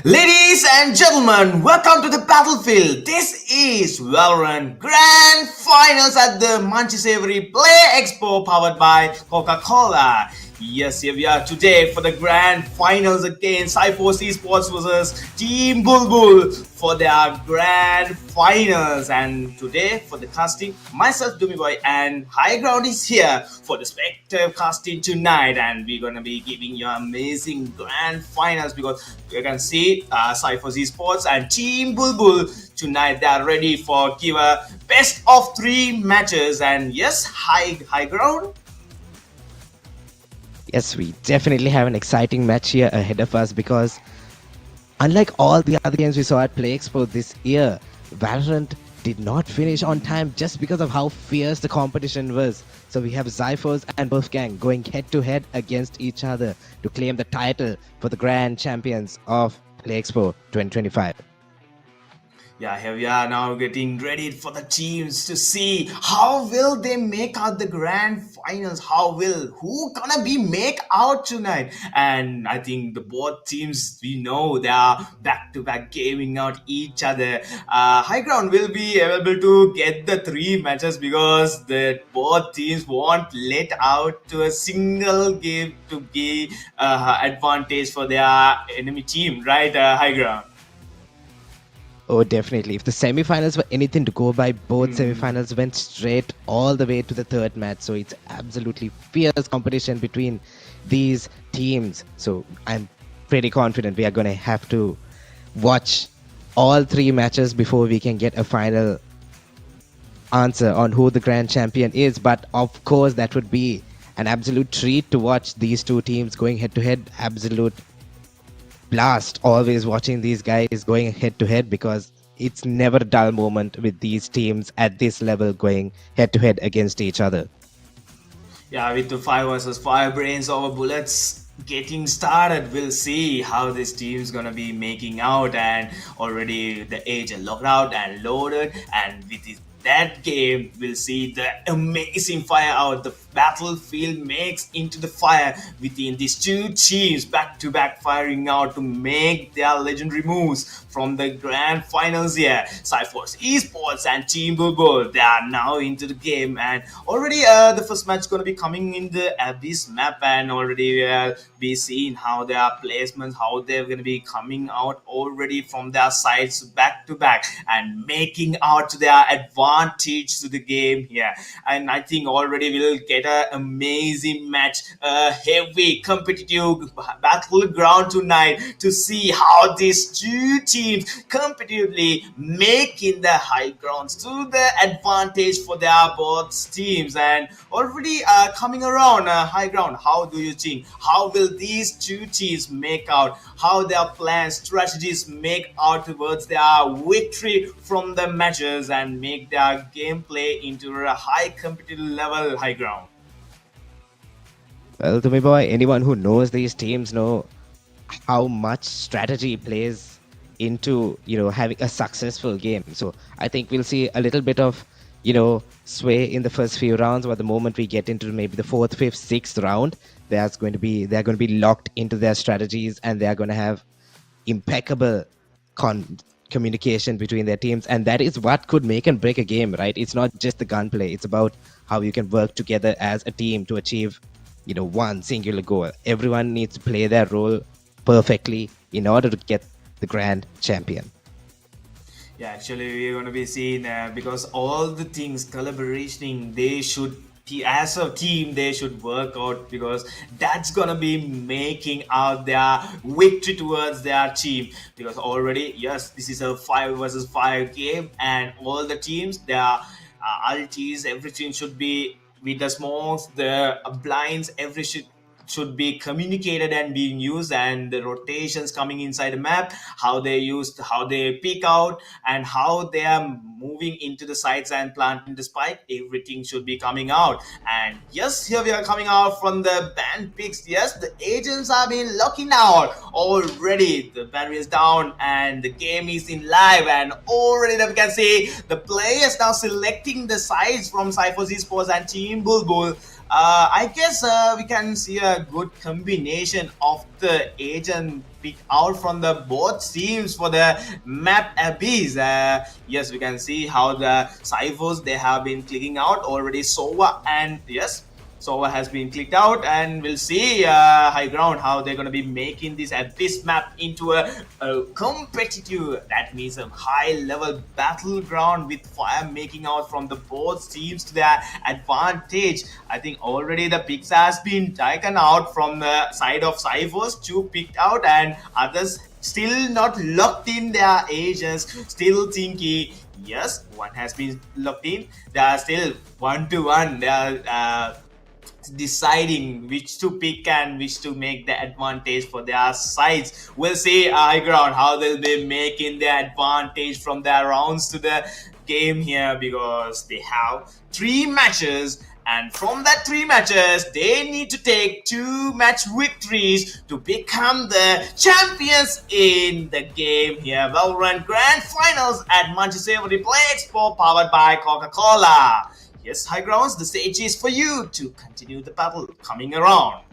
Ladies and gentlemen, welcome to the battlefield. This is VALORANT Grand Finals at the Munchee Savoury Play Expo powered by Coca-Cola. Yes, here we are today for the Grand Finals again. Cyphos Esports versus Team Bulbul for their Grand Finals. And today for the casting, myself, Dumi Boy, and High Ground is here for the spectacle casting tonight. And we're gonna be giving you amazing Grand Finals because you can see Cyphos Esports and Team Bulbul tonight. They are ready for give a best of 3 matches. And yes, High Ground. Yes, we definitely have an exciting match here ahead of us because unlike all the other games we saw at Play Expo this year, Valorant did not finish on time just because of how fierce the competition was. So we have Zyphos and Wolfgang going head-to-head against each other to claim the title for the Grand Champions of Play Expo 2025. Yeah, here we are now getting ready for the teams to see how will they make out the grand finals. Who gonna be make out tonight? And I think the both teams, we know they are back-to-back gaming out each other. High Ground will be able to get the 3 matches because the both teams won't let out to a single game to be advantage for their enemy team, right? High Ground. Oh, definitely. If the semi-finals were anything to go by, both semi-finals went straight all the way to the 3rd match. So it's absolutely fierce competition between these teams. So I'm pretty confident we are going to have to watch all 3 matches before we can get a final answer on who the grand champion is. But of course, that would be an absolute treat to watch these 2 teams going head-to-head. Absolute blast always watching these guys going head to head because it's never a dull moment with these teams at this level going head to head against each other. Yeah, with the 5 versus 5 brains over bullets getting started, we'll see how this team's gonna be making out. And already the agent locked out and loaded, and with that game we'll see the amazing fire out the battlefield makes into the fire within these 2 teams back-to-back firing out to make their legendary moves from the grand finals here. Cyphos Esports and Team Bulbul, they are now into the game, and already the first match is going to be coming in the Abyss map, and already we'll be seeing how their placements, how they're going to be coming out already from their sides back-to-back and making out their advantage to the game here. And I think already we'll get an amazing match, a heavy competitive battleground tonight to see how these 2 teams competitively making the high grounds to the advantage for their both teams. And already coming around high ground, how do you think, how will these 2 teams make out, how their plans, strategies make out towards their victory from the matches and make their gameplay into a high competitive level? High Ground. Well, to me boy, anyone who knows these teams know how much strategy plays into having a successful game. So I think we'll see a little bit of sway in the first few rounds, but the moment we get into maybe the 4th, 5th, 6th round, they're going to be locked into their strategies, and they're going to have impeccable communication between their teams, and that is what could make and break a game, right? It's not just the gunplay, it's about how you can work together as a team to achieve one singular goal. Everyone needs to play their role perfectly in order to get the grand champion. Yeah, actually we're going to be seeing because all the things collaborating, they should as a team they should work out, because that's gonna be making out their victory towards their team. Because already, yes, this is a 5 versus 5 game, and all the teams, their ultis, everything should be with the smokes, the blinds, everything should be communicated and being used, and the rotations coming inside the map, how they peek out, and how they are moving into the sides and planting the spike, everything should be coming out. And yes, here we are coming out from the band picks. Yes, the agents have been locking out already, the battery is down and the game is in live, and already we can see the players now selecting the sides from Cyphos Esports and Team Bulbul. I guess we can see a good combination of the agent pick out from the both teams for the map abyss. Yes, we can see how the ciphers they have been clicking out already. Sova and yes. Sova has been clicked out, and we'll see high ground how they're going to be making this abyss map into a competitive, that means a high level battleground with fire making out from the both teams to their advantage. I think already the picks has been taken out from the side of Cyphers, two picked out, and others still not locked in their agents, still thinking yes, one has been locked in. They are still 1-1. They are deciding which to pick and which to make the advantage for their sides. We'll see high ground how they'll be making the advantage from their rounds to the game here, because they have 3 matches, and from that 3 matches they need to take 2 match victories to become the champions in the game here. VALORANT Grand Finals at Munchee Savoury Play Expo, powered by Coca-Cola. Yes, high grounds, the stage is for you to continue the battle coming around.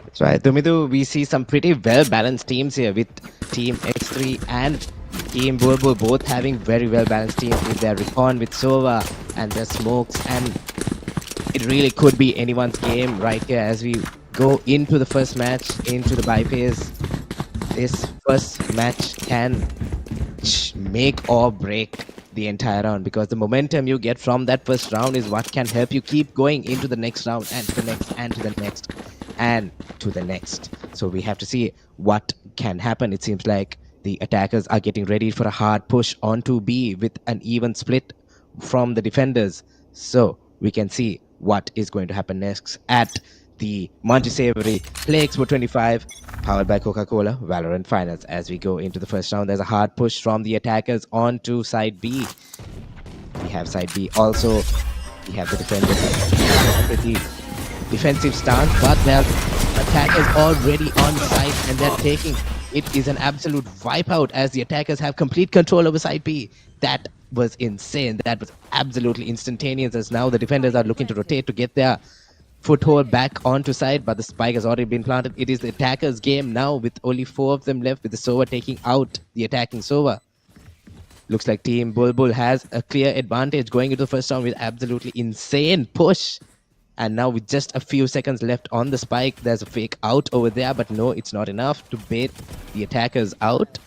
That's right, Dumidu. We see some pretty well balanced teams here with Team X3 and Team Bulbul both having very well balanced teams with their recon, with Sova and their smokes, and it really could be anyone's game right here as we go into the first match, into the bypass. This first match can make or break the entire round, because the momentum you get from that first round is what can help you keep going into the next round and to the next and to the next and to the next. So we have to see what can happen. It seems like the attackers are getting ready for a hard push onto B with an even split from the defenders. So we can see what is going to happen next at the Munchee Savoury Play Expo 25, powered by Coca-Cola VALORANT Finals. As we go into the first round, there's a hard push from the attackers onto side B. We have side B also. We have the defenders. Pretty defensive stance, but their attackers already on site and they're taking. It is an absolute wipeout as the attackers have complete control over side B. That was insane. That was absolutely instantaneous, as now the defenders are looking to rotate to get their foothold back onto side, but the spike has already been planted. It is the attackers' game now with only 4 of them left, with the Sova taking out the attacking Sova. Looks like Team Bulbul has a clear advantage going into the first round with absolutely insane push. And now with just a few seconds left on the spike, there's a fake out over there, but no, it's not enough to bait the attackers out.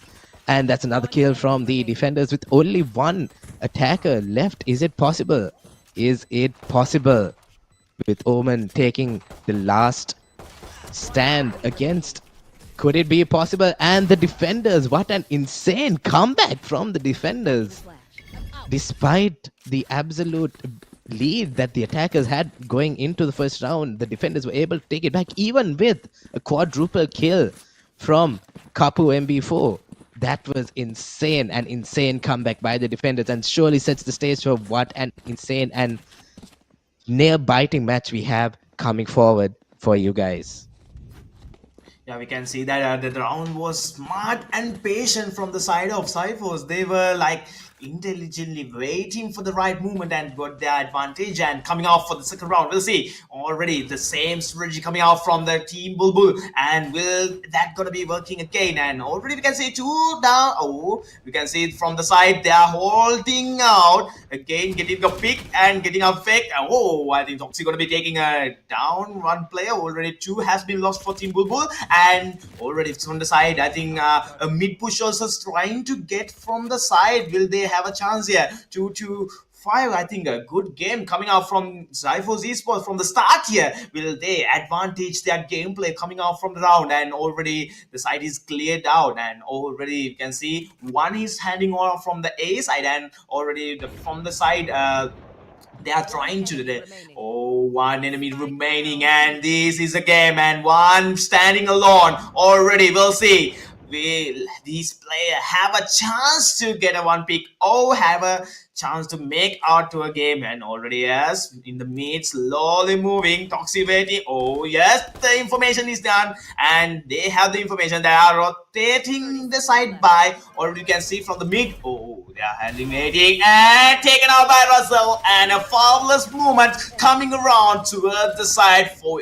And that's another kill from the defenders with only 1 attacker left. Is it possible? Is it possible? With Omen taking the last stand against. Could it be possible? And the defenders, what an insane comeback from the defenders. Despite the absolute lead that the attackers had going into the first round, the defenders were able to take it back, even with a quadruple kill from Kapu MB4. That was insane, an insane comeback by the defenders, and surely sets the stage for what an insane and nail-biting match we have coming forward for you guys. Yeah, we can see that the round was smart and patient from the side of Cyphers. They were like intelligently waiting for the right movement and got their advantage, and coming out for the second round. We'll see already the same strategy coming out from the Team Bulbul, and will that gonna be working again? And already we can see 2 down. Oh, we can see it from the side, they are holding out again, getting a pick and getting a fake. Oh, I think Toxic gonna be taking a down 1 player. Already 2 has been lost for Team Bulbul, and already from the side, I think a mid push also is trying to get from the side. Will they have a chance here? 2-5, I think a good game coming out from Zyphos Esports from the start here. Will they advantage their gameplay coming out from the round? And already the side is cleared out, and already you can see 1 is handing off from the A side, and already from the side they are trying to do that. Oh, 1 enemy remaining, and this is a game, and 1 standing alone already. We'll see, will these players have a chance to get a 1 pick, or have a chance to make out to a game, and already yes, in the mid, slowly moving, toxic waiting. Oh yes, the information is done, and they have the information. They are rotating the side by, or you can see from the mid. Oh, they are handling waiting and taken out by Russell, and a fabulous movement coming around towards the side for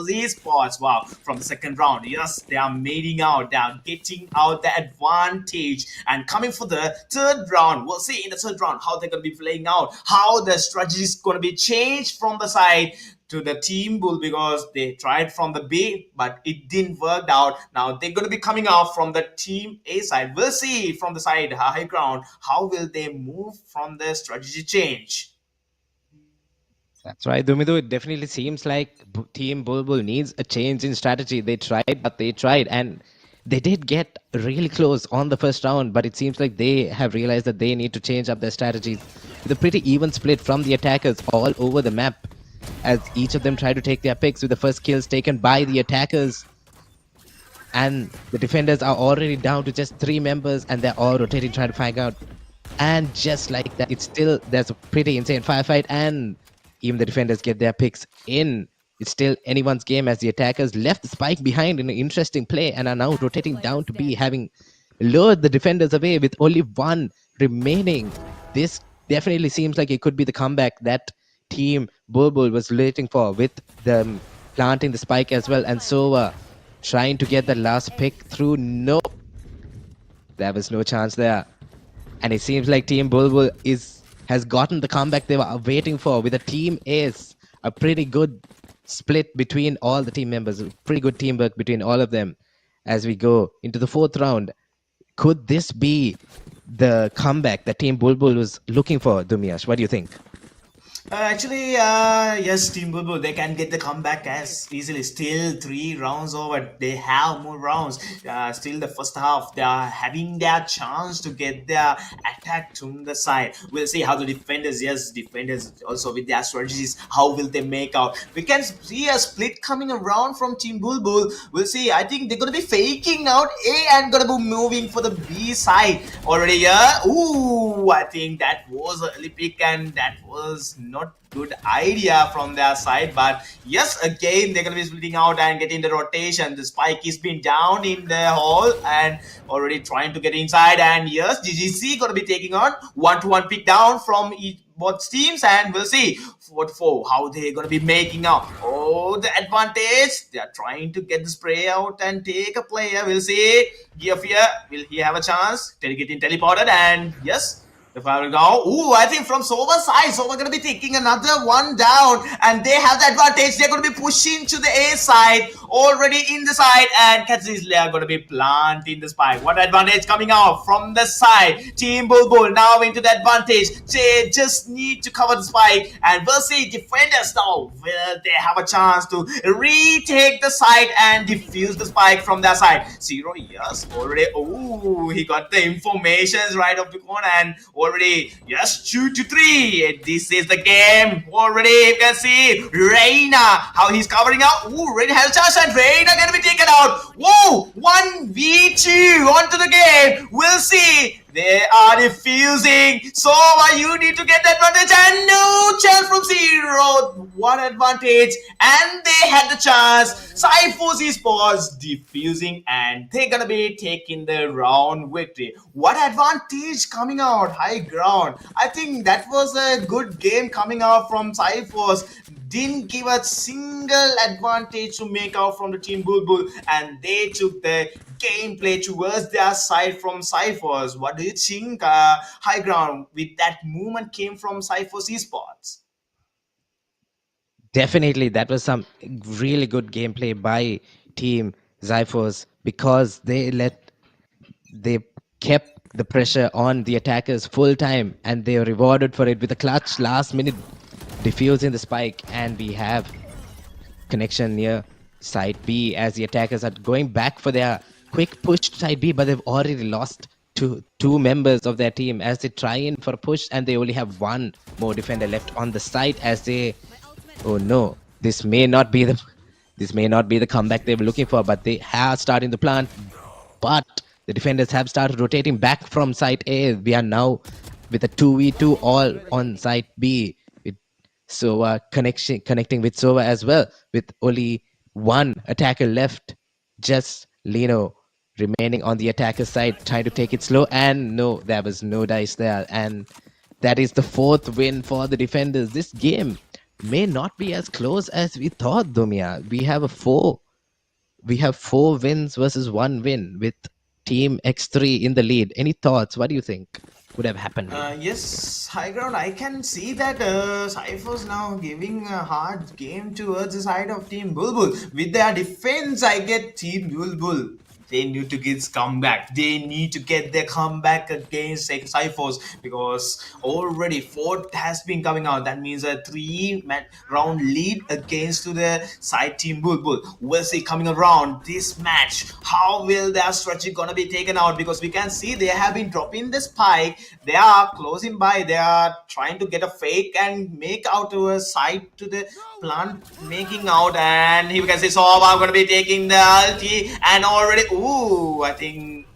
these spots. Wow, from the second round, yes, they are mating out, they are getting out the advantage, and coming for the third round. We'll see in the third round how they're going to be playing out, how the strategy is going to be changed from the side to the team bull, because they tried from the B but it didn't work out. Now they're going to be coming out from the team A side. We'll see from the side high ground how will they move from the strategy change. That's right, Dumidu. It definitely seems like Team Bulbul needs a change in strategy. They tried, and they did get really close on the first round, but it seems like they have realized that they need to change up their strategies with a pretty even split from the attackers all over the map, as each of them try to take their picks, with the first kills taken by the attackers. And the defenders are already down to just 3 members, and they're all rotating, trying to find out. And just like that, there's a pretty insane firefight, and even the defenders get their picks in. It's still anyone's game, as the attackers left the spike behind in an interesting play and are now rotating down to B, having lured the defenders away with only 1 remaining. This definitely seems like it could be the comeback that Team Bulbul was waiting for, with them planting the spike as well, and Sova trying to get the last pick through. No, there was no chance there. And it seems like Team Bulbul has gotten the comeback they were waiting for, with a team ace. A pretty good split between all the team members, pretty good teamwork between all of them. As we go into the 4th round, could this be the comeback that Team Bulbul was looking for, Dumiash? What do you think? Actually, yes, Team Bulbul, they can get the comeback as easily. Still 3 rounds over. They have more rounds. Still the first half, they are having their chance to get their attack to the side. We'll see how the defenders also with their strategies, how will they make out. We can see a split coming around from Team Bulbul. We'll see. I think they're going to be faking out A and going to be moving for the B side already here. Ooh, I think that was an early pick, and that was not good idea from their side. But yes, again they're gonna be splitting out and getting the rotation. The spike is been down in the hole and already trying to get inside, and yes, GGC gonna be taking on 1-to-1 pick down from both teams, and we'll see 4-4 how they're gonna be making out. Oh, the advantage, they are trying to get the spray out and take a player. We'll see. Gearfear, will he have a chance? Getting teleported, and yes, the fire will go. Ooh, I think from Sova's side, Sova going to be taking another one down, and they have the advantage. They're going to be pushing to the A side, already in the side, and Katzizle are going to be planting the spike. What advantage coming out from the side? Team Bulbul now into the advantage. They just need to cover the spike, and we'll see defenders now. Will they have a chance to retake the side and defuse the spike from their side? Zero, yes, already. Ooh, he got the informations right off the corner, and already, yes, 2-3. This is the game. Already, you can see Reina, how he's covering out. Ooh, Reina has a chance, and Reina gonna be taken out. Whoa, 1v2 onto the game. We'll see. They are defusing. So you need to get the advantage, and no chance from Zero. What advantage? And they had the chance. Cypher's Esports defusing, and they're gonna be taking the round victory. What advantage coming out? High ground. I think that was a good game coming out from Cypher's. Didn't give a single advantage to make out from the Team Bulbul, and they took the gameplay towards their side from Cypher's. What do you think, High Ground, with that movement came from Cypher's Esports? Definitely, that was some really good gameplay by Team Zyphos, because they kept the pressure on the attackers full time, and they were rewarded for it with a clutch last minute defusing the spike. And we have connection near side B, as the attackers are going back for their quick push to side B, but they've already lost two members of their team as they try in for a push, and they only have 1 more defender left on the site. As they, oh no, this may not be the comeback they were looking for, but they are starting to plant. But the defenders have started rotating back from site A. We are now with a 2v2 all on site B, with Sova connecting with Sova as well, with only one attacker left, just Lino remaining on the attacker side, trying to take it slow. And no, there was no dice there. And that is the fourth win for the defenders. This game may not be as close as we thought, Dumia. We have four wins versus one win with Team X3 in the lead. Any thoughts? What do you think would have happened here? Yes, high ground. I can see that Cypher's now giving a hard game towards the side of Team Bulbul. With their defense, I get Team Bulbul. They need to get comeback. They need to get their comeback against Cyphers because already fourth has been coming out. That means a 3-round lead against to the side Team Bulbul. We'll see coming around this match. How will their strategy gonna be taken out? Because we can see they have been dropping the spike. They are closing by. They are trying to get a fake and make out to a side to the plant making out. And you can see so I'm gonna be taking the ulti and already. Ooh, I think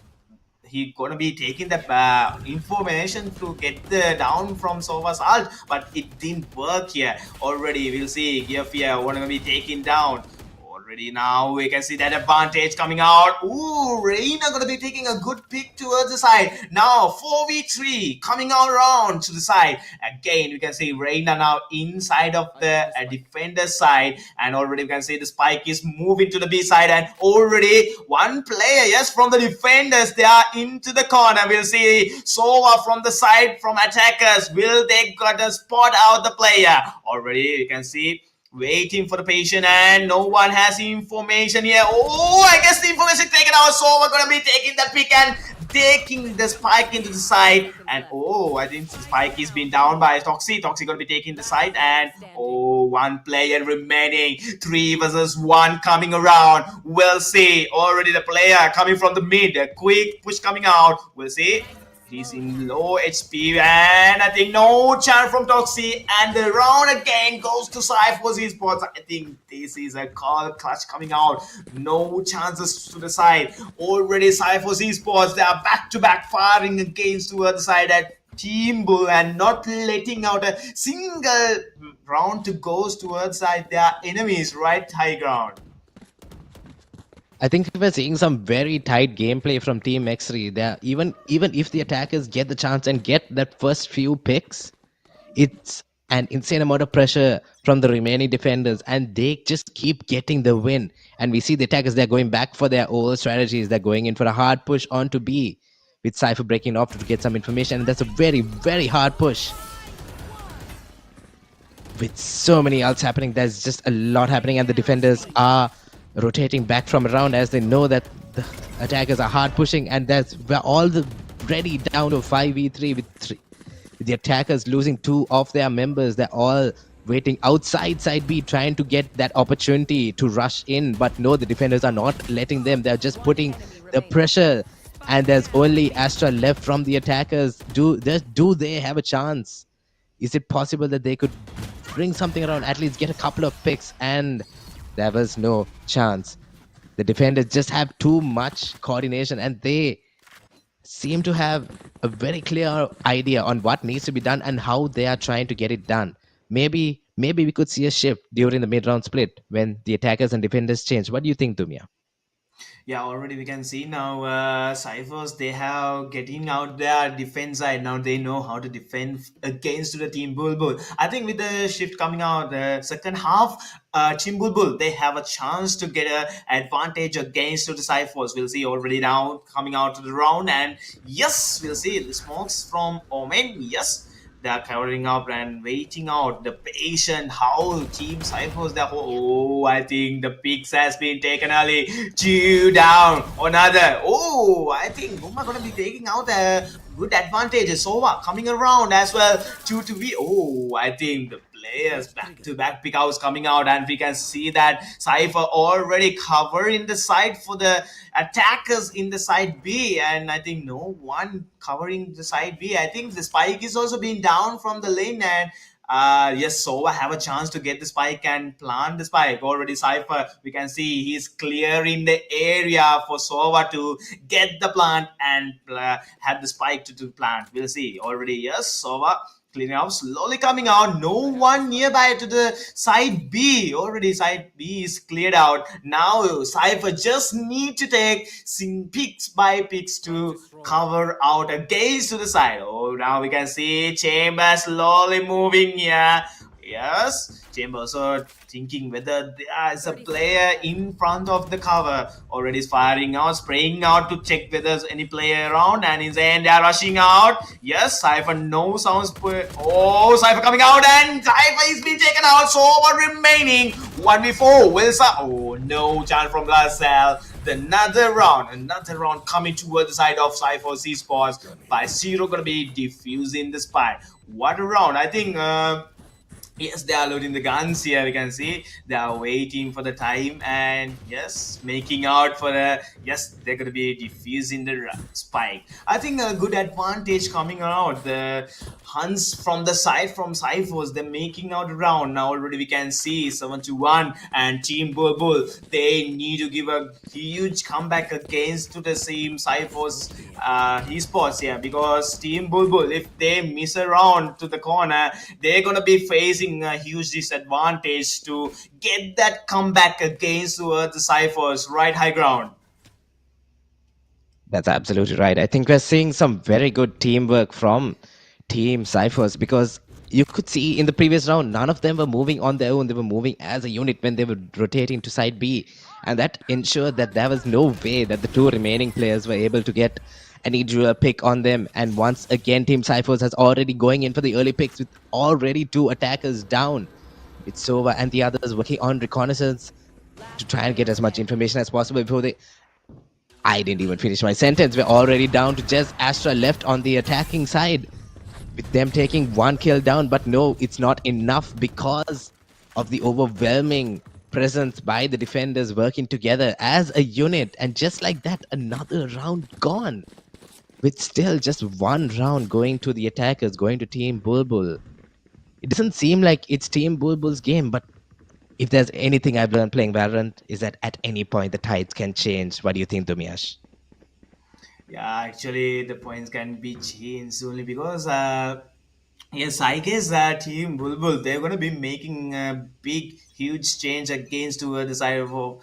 he gonna be taking the information to get the down from Sova's ult, but it didn't work here. Already, we'll see Gearfear gonna be taken down. Already now we can see that advantage coming out. Ooh, Reina gonna be taking a good pick towards the side. Now 4v3 coming out around to the side. Again, we can see Reina now inside of the defender side, and already we can see the spike is moving to the B side, and already one player, yes, from the defenders, they are into the corner. We'll see Sova from the side from attackers. Will they got to spot out the player? Already we can see waiting for the patient, and no one has information here. Oh, I guess the information taken out, so we're gonna be taking the pick and taking the spike into the side. And oh, I think the spike is being down by Toxi. Toxi gonna be taking the side, and oh, one player remaining. 3 versus 1 coming around. We'll see. Already the player coming from the mid. A quick push coming out. We'll see. He's in low HP, and I think no chance from Toxi, and the round again goes to Cypher's Esports. I think this is a call clutch coming out. No chances to the side. Already Cypher's Esports, they are back-to-back firing against to the other side at Team Bull and not letting out a single round to goes towards side their enemies, right, high ground. I think we're seeing some very tight gameplay from Team X3. There, even if the attackers get the chance and get that first few picks, it's an insane amount of pressure from the remaining defenders, and they just keep getting the win. And we see the attackers, they're going back for their old strategies. They're going in for a hard push onto B, with Cypher breaking off to get some information. And that's a very, very hard push. With so many ults happening, there's just a lot happening, and the defenders are rotating back from around as they know that the attackers are hard pushing, and we're all ready down to 5v3 with the attackers losing 2 of their members. They're all waiting outside side B, trying to get that opportunity to rush in, but no, the defenders are not letting them. They're just putting the pressure, and there's only Astra left from the attackers. Do they have a chance? Is it possible that they could bring something around, at least get a couple of picks? And there was no chance. The defenders just have too much coordination, and they seem to have a very clear idea on what needs to be done and how they are trying to get it done. Maybe we could see a shift during the mid-round split when the attackers and defenders change. What do you think, Dumia? Yeah, already we can see now Cyphers, they have getting out their defense side. Now they know how to defend against the Team Bulbul. I think with the shift coming out the second half, Team Bulbul, they have a chance to get an advantage against the Cyphers. We'll see already now coming out to the round, and yes, we'll see the smokes from Omen. Yes, they are covering up and waiting out the patient. How Team Cyphers, oh, I think the picks has been taken early. 2 down, another. Oh, I think Guma gonna be taking out a good advantage. Sova coming around as well. 2 to be. Oh, I think the players back-to-back pickouts coming out, and we can see that Cypher already covering the side for the attackers in the side B, and I think no one covering the side B. I think the spike is also being down from the lane, and Yes, Sova have a chance to get the spike and plant the spike. Already Cypher, we can see he's clearing the area for Sova to get the plant and have the spike to plant. We'll see. Already, yes, Sova cleaning out, slowly coming out. No one nearby to the side B. Already side B is cleared out. Now Cypher just need to take picks by picks to cover out against to the side. Oh, now we can see Chamber slowly moving here. Yes, Chamber also thinking whether there is a player in front of the cover. Already is firing out, spraying out to check whether there's any player around, and in the end they are rushing out. Yes, Cypher no sounds. Oh, Cypher coming out, and Cypher is being taken out. So what remaining 1v4. Wilson. Oh, no chance from Garcelle. Another round coming towards the side of Cypher's esports. By Zero gonna be defusing the spy. What a round! I think. Yes, they are loading the guns here. We can see they are waiting for the time, and yes, making out for the yes. They're gonna be defusing the spike. I think a good advantage coming out. The hunts from the side from Cyphers, they're making out around now. Already we can see 7-1, and Team Bull. They need to give a huge comeback against to the same Cyphers esports here, because Team Bull, if they miss a round to the corner, they're gonna be facing a huge disadvantage to get that comeback against the Cyphers right high ground. That's absolutely right. I think we're seeing some very good teamwork from Team Cyphers, because you could see in the previous round, none of them were moving on their own. They were moving as a unit when they were rotating to side B. And that ensured that there was no way that the two remaining players were able to get any dual pick on them. And once again, Team Cyphers has already going in for the early picks with already 2 attackers down. It's Sova and the others working on reconnaissance to try and get as much information as possible before they... I didn't even finish my sentence. We're already down to just Astra left on the attacking side, with them taking 1 kill down. But no, it's not enough because of the overwhelming presence by the defenders working together as a unit. And just like that, another round gone, with still just 1 round going to the attackers, going to Team Bulbul. It doesn't seem like it's Team Bulbul's game, but if there's anything I've learned playing Valorant, is that at any point the tides can change. What do you think, Dumiash? Yeah, actually, the points can be changed only because, yes, I guess that Team Bulbul, they're going to be making a big, huge change against to the side of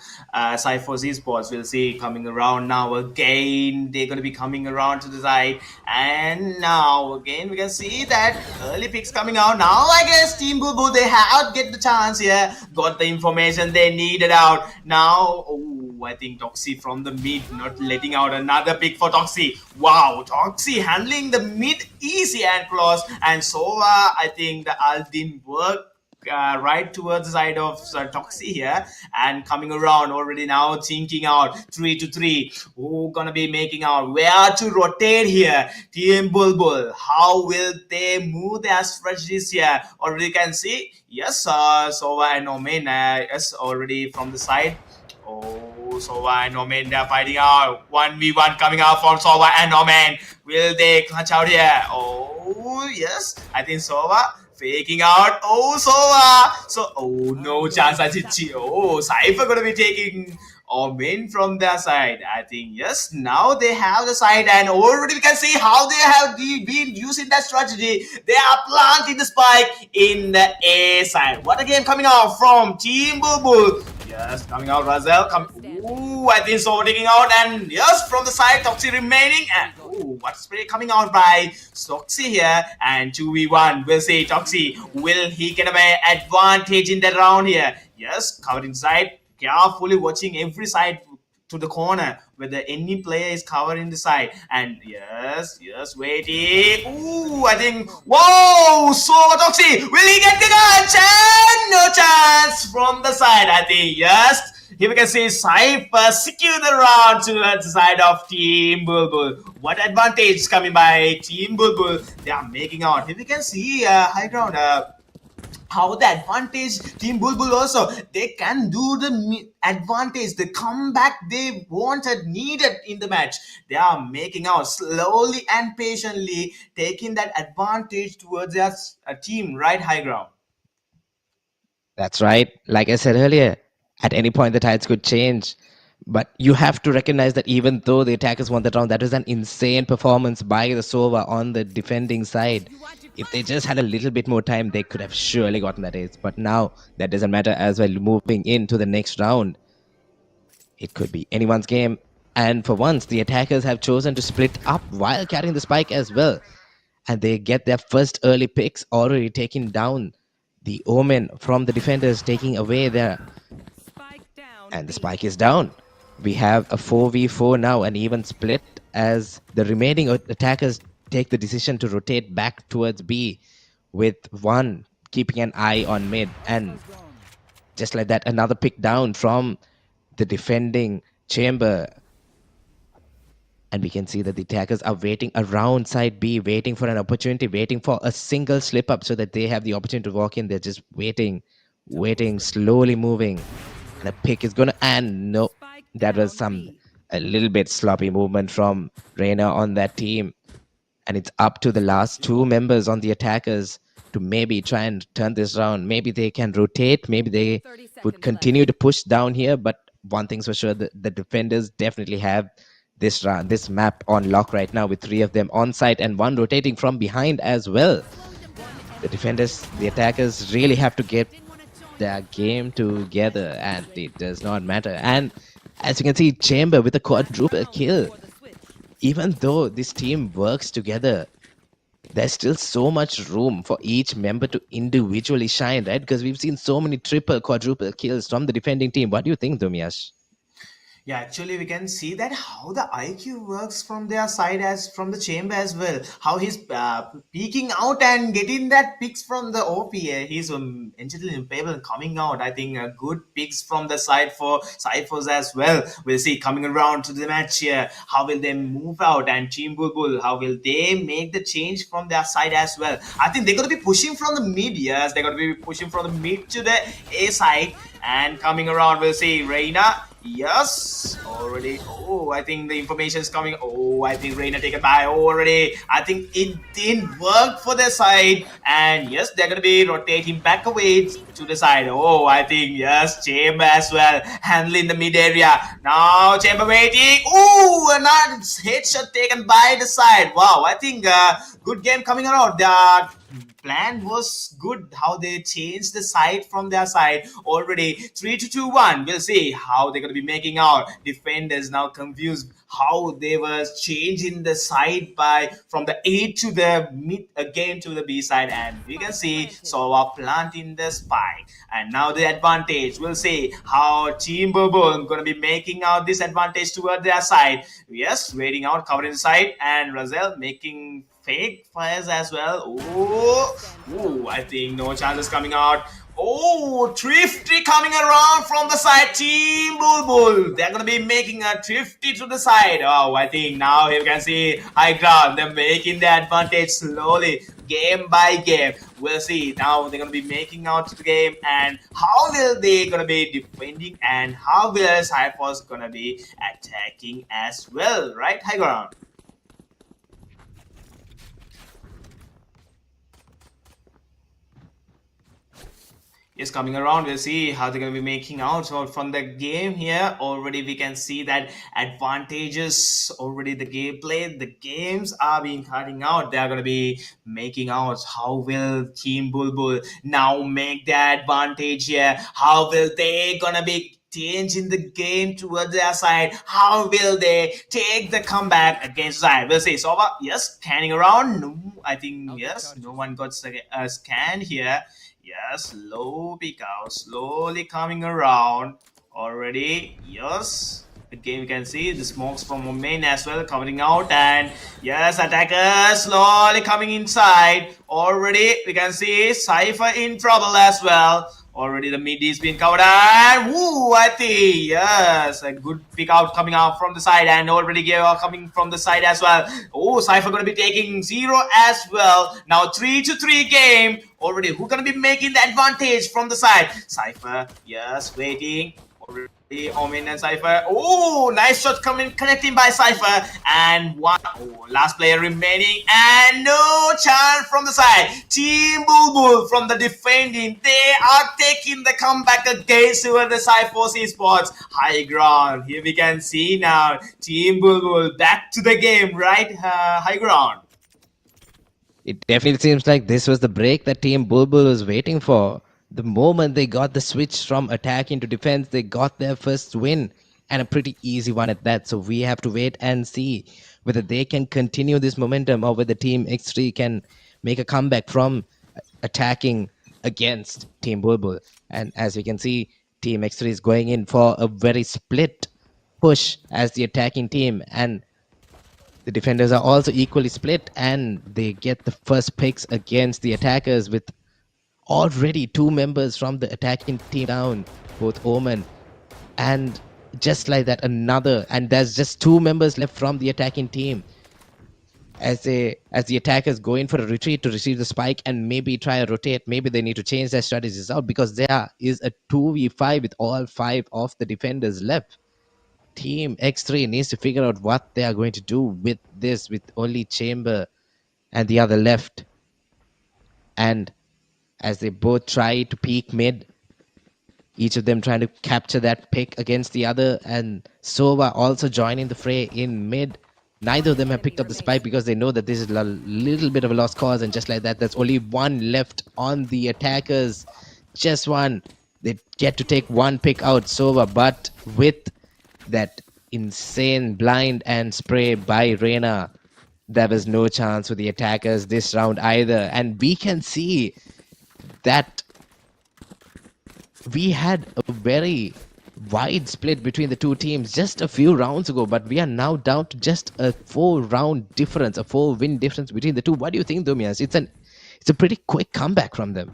Cypher's esports. We'll see coming around now again. They're going to be coming around to the side. And now again, we can see that early picks coming out. Now, I guess Team Bulbul, they have get the chance here. Got the information they needed out. Now, I think Toxie from the mid, not letting out another pick for Toxie. Wow, Toxie handling the mid easy and close. And Sova, I think the ult didn't work right towards the side of Toxie here, and coming around already now thinking out 3-3. Who gonna be making out where to rotate here? Team Bulbul, how will they move their strategies here? Already can see, yes, Sova and Omen, yes, already from the side. Oh, Sova and Omen, they're fighting out. 1v1 coming out from Sova and Omen. Will they clutch out here? Oh, yes. I think Sova faking out. Oh, Sova. So, oh, no chance. I think, oh, Cypher gonna be taking Omen from their side. I think, yes, now they have the side, and already we can see how they have been using that strategy. They are planting the spike in the A side. What a game coming out from Team Bulbul. Yes, coming out, Razel. Ooh, I think so taking out, and yes, from the side, Toxie remaining, and ooh, what spray coming out by Toxie here, and 2v1. We'll see Toxie, will he get an advantage in that round here? Yes, covered inside, carefully watching every side to the corner whether any player is covering the side, and yes, waiting. Ooh, I think, whoa, so Toxie, will he get the gun? No chance from the side. I think, yes, here we can see Cypher secure the round to the side of Team Bulbul. What advantage coming by Team Bulbul? They are making out. Here we can see high ground. how the advantage team Bulbul also they can do the advantage, the comeback they wanted, needed in the match. They are making out slowly and patiently, taking that advantage towards their team right high ground. That's right. Like I said earlier, at any point the tides could change. But you have to recognize that even though the attackers won that round, that was an insane performance by the Sova on the defending side. If they just had a little bit more time, they could have surely gotten that ace. But now that doesn't matter as well. Moving into the next round, it could be anyone's game. And for once, the attackers have chosen to split up while carrying the spike as well. And they get their first early picks, already taking down the Omen from the defenders, taking away their. And the spike is down. We have a 4v4 now, an even split, as the remaining attackers take the decision to rotate back towards B, with one keeping an eye on mid. And just like that, another pick down from the defending chamber. And we can see that the attackers are waiting around side B, waiting for an opportunity, waiting for a single slip up so that they have the opportunity to walk in. They're just waiting, slowly moving. And the pick is going to end. No, that was a little bit sloppy movement from Reina on that team. And it's up to the last two members on the attackers to maybe try and turn this around. Maybe they can rotate. Maybe they would continue to push down here. But one thing's for sure, the defenders definitely have this map on lock right now, with three of them on site and one rotating from behind as well. The defenders, the attackers really have to get their game together, and it does not matter. And as you can see, Chamber with a quadruple kill. Even though this team works together, there's still so much room for each member to individually shine, right? Because we've seen so many triple, quadruple kills from the defending team. What do you think, Dumiash? Yeah, actually, we can see that how the IQ works from their side as from the chamber as well. How he's peeking out and getting that picks from the OP. He's entirely impable and coming out. I think good picks from the side for Cyphers as well. We'll see coming around to the match here. How will they move out? And Team Bulbul, how will they make the change from their side as well? I think they're going to be pushing from the mid. Yes, they're going to be pushing from the mid to the A side. And coming around, we'll see Reina. Yes, already. Oh, I think the information is coming. Oh, I think Reina taken by already. I think it didn't work for their side. And yes, they're going to be rotating back away to the side. Oh, I think, yes, Chamber as well. Handling the mid area. Now, Chamber waiting. Oh, another headshot taken by the side. Wow, I think good game coming around. The plan was good, how they changed the side from their side already. 3-2-1. We'll see how they're going to be making out. Defenders now confused how they were changing the side by from the A to the mid again to the B side, and we can see Sova planting the spike. And now the advantage. We'll see how Team Bulbul going to be making out this advantage toward their side. Yes, waiting out, covering the side, and Razel making fake fires as well. Oh, I think no chances coming out. Oh, Thrifty coming around from the side. Team Bulbul, they're gonna be making a Thrifty to the side. Oh, I think now you can see high ground. They're making the advantage slowly, game by game. We'll see now they're gonna be making out the game, and how will they gonna be defending, and how will Cypher's gonna be attacking as well, right? High ground. Is coming around. We'll see how they're going to be making out. So from the game here, already we can see that advantages, already the gameplay, the games are being cutting out. They are going to be making out. How will Team Bulbul now make the advantage here? How will they going to be changing the game towards their side? How will they take the comeback against side? We'll see. So, yes, scanning around. No, I think, yes, no one got a scan here. Yes, low peak out, slowly coming around already. Yes, again you can see the smokes from main as well coming out, and yes, attackers slowly coming inside already. We can see Cypher in trouble as well. Already the mid is being covered, and woo, I think yes, a good pick out coming out from the side, and already Geo coming from the side as well. Oh, Cypher gonna be taking 0 as well. Now 3-3 game. Already, who gonna be making the advantage from the side? Cypher, yes, waiting. Already Omin and Cypher. Oh, nice shot coming, connecting by Cypher. And one, oh, last player remaining. And no chance from the side. Team Bulbul from the defending. They are taking the comeback against the Cyphos Esports. High ground. Here we can see now. Team Bulbul back to the game, right? High ground. It definitely seems like this was the break that Team Bulbul was waiting for. The moment they got the switch from attack into defense, they got their first win, and a pretty easy one at that. So we have to wait and see whether they can continue this momentum or whether Team X3 can make a comeback from attacking against Team Bulbul. And as we can see, Team X3 is going in for a very split push as the attacking team, and the defenders are also equally split, and they get the first picks against the attackers with already 2 members from the attacking team down, both Omen and just like that another, and there's just 2 members left from the attacking team as the attackers go in for a retreat to receive the spike and maybe try a rotate. Maybe they need to change their strategies out because there is a 2v5 with all 5 of the defenders left. Team X3 needs to figure out what they are going to do with this, with only Chamber and the other left. And as they both try to peek mid, each of them trying to capture that pick against the other, and Sova also joining the fray in mid. Neither of them have picked up the spike because they know that this is a little bit of a lost cause, and just like that, there's only 1 left on the attackers. Just 1. They get to take 1 pick out, Sova, but with that insane blind and spray by Reyna, there was no chance for the attackers this round either. And we can see that we had a very wide split between the 2 teams just a few rounds ago, but we are now down to just a 4-round difference, a 4-win difference between the 2. What do you think, Domias? It's a pretty quick comeback from them.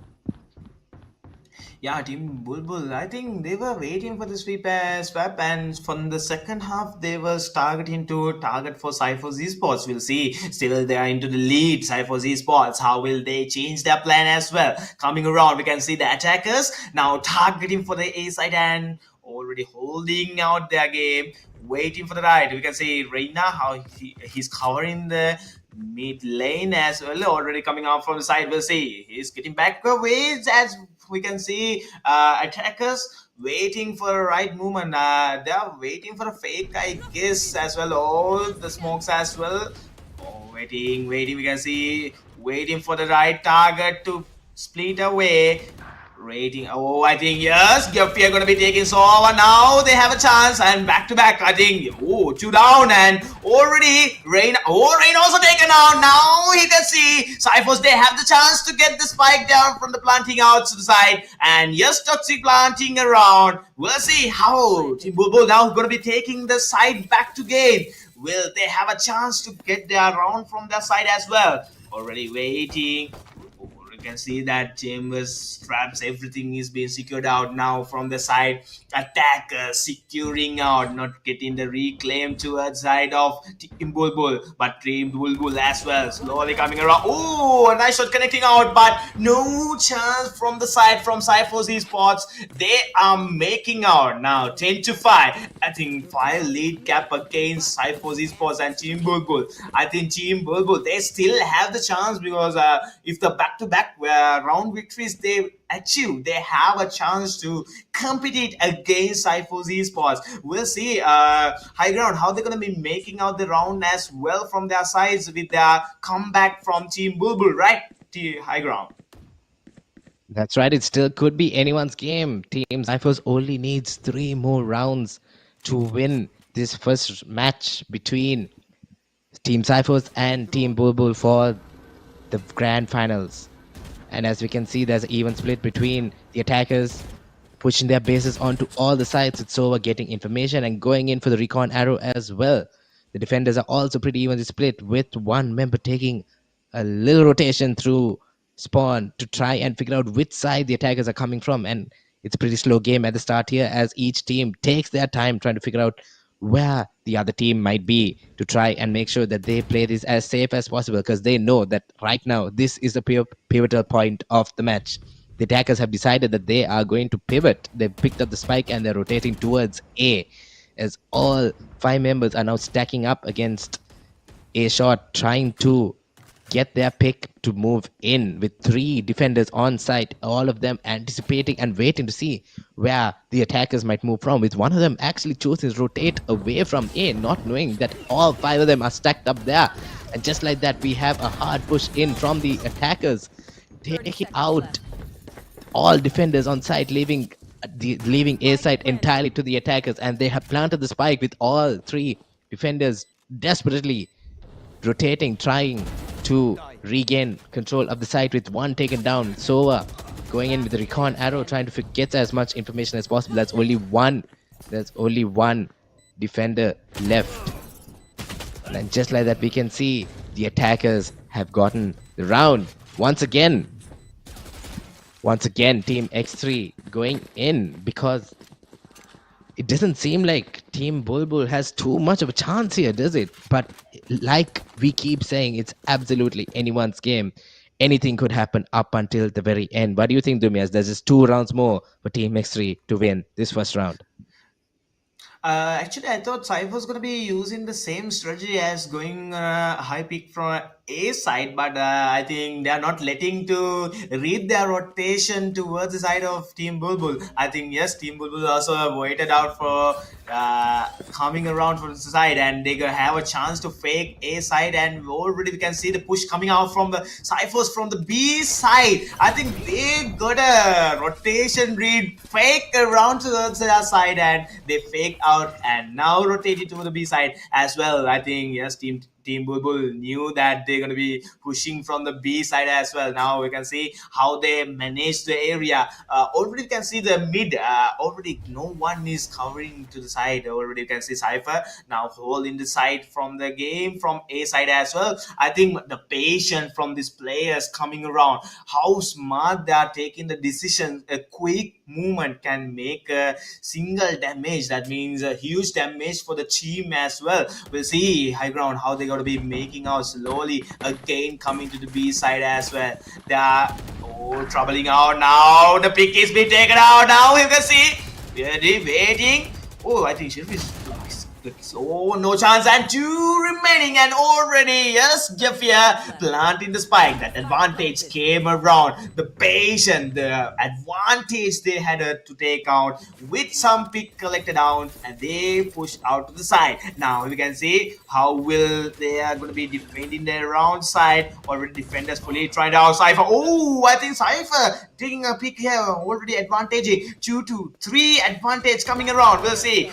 Yeah, Team Bulbul, I think they were waiting for the swap, and from the second half, they were targeting to target for Cyphos Esports. We'll see. Still, they are into the lead, Cyphos Esports. How will they change their plan as well? Coming around, we can see the attackers now targeting for the A side and already holding out their game, waiting for the right. We can see Reina, how he's covering the mid lane as well, already coming out from the side. We'll see. He's getting back away as we can see attackers waiting for a right movement. They are waiting for a fake, I guess, as well. All the smokes as well. Oh, waiting. We can see waiting for the right target to split away. Rating. Oh, I think yes. Guppy are going to be taking Sova. Now they have a chance, and back to back. I think. Oh, 2 down, and already Rain. Oh, Rain also taken out. Now he can see Cyphos. They have the chance to get the spike down from the planting out to the side, and yes, Toxic planting around. We'll see how Team Bulbul now going to be taking the side back to game. Will they have a chance to get their round from their side as well? Already waiting. You can see that Chambers traps, everything is being secured out now from the side. Attacker securing out, not getting the reclaim towards side of Team Bulbul, but Team Bulbul as well, slowly coming around. Oh, a nice shot connecting out, but no chance from the side from Cyphos Esports. They are making out now 10-5. I think 5 lead gap against Cyphos Esports and Team Bulbul. I think Team Bulbul, they still have the chance because if the back-to-back round victories they achieve, they have a chance to compete against Cyphos Esports. We'll see high ground how they're going to be making out the round as well from their sides with their comeback from Team Bulbul, right? High ground. That's right. It still could be anyone's game. Team Cyphos only needs 3 more rounds to win this first match between Team Cyphos and Team Bulbul for the Grand Finals. And as we can see, there's an even split between the attackers pushing their bases onto all the sides. It's over getting information and going in for the recon arrow as well. The defenders are also pretty evenly split, with 1 member taking a little rotation through spawn to try and figure out which side the attackers are coming from. And it's a pretty slow game at the start here as each team takes their time trying to figure out where the other team might be to try and make sure that they play this as safe as possible, because they know that right now this is the pivotal point of the match. The attackers have decided that they are going to pivot. They've picked up the spike and they're rotating towards A, as all 5 members are now stacking up against A shot, trying to get their pick to move in with 3 defenders on site, all of them anticipating and waiting to see where the attackers might move from, with one of them actually choosing to rotate away from A, not knowing that all 5 of them are stacked up there. And just like that, we have a hard push in from the attackers, taking out all defenders on site, leaving A site entirely to the attackers. And they have planted the spike with all 3 defenders desperately rotating, trying to regain control of the site, with 1 taken down. Sova going in with the recon arrow, trying to get as much information as possible. There's only one defender left. And just like that, we can see the attackers have gotten the round once again. Team X3 going in, because it doesn't seem like Team Bulbul has too much of a chance here, does it? But like we keep saying, it's absolutely anyone's game. Anything could happen up until the very end. What do you think, Dumias? There's just 2 rounds more for Team X3 to win this first round. Actually, I thought Cypher was going to be using the same strategy as going high pick from A side, but I think they are not letting to read their rotation towards the side of Team Bulbul. I think, yes, Team Bulbul also waited out for coming around from the side, and they gonna have a chance to fake A side, and already we can see the push coming out from the Cyphers from the B side. I think they got a rotation read fake around to the side, and they faked out and now rotated to the B side as well. I think, yes, Team Bulbul knew that they're going to be pushing from the B side as well. Now we can see how they manage the area. Already you can see the mid. Already no one is covering to the side. Already you can see Cypher now holding the side from the game from A side as well. I think the patience from these players coming around, how smart they are taking the decision. A quick movement can make a single damage. That means a huge damage for the team as well. We'll see high ground how they got to be making out slowly again, coming to the B side as well. They are troubling out now. The pick is being taken out now. You can see really waiting. I think Sheriff is. No chance, and 2 remaining, and already, yes, Jeffia planting the spike. That advantage came around. The patience, the advantage they had to take out with some pick collected down, and they pushed out to the side. Now we can see how will they are going to be defending their round side. Already defenders fully tried out Cypher. I think Cypher taking a pick here, already advantaging 2 to 3 advantage coming around. We'll see.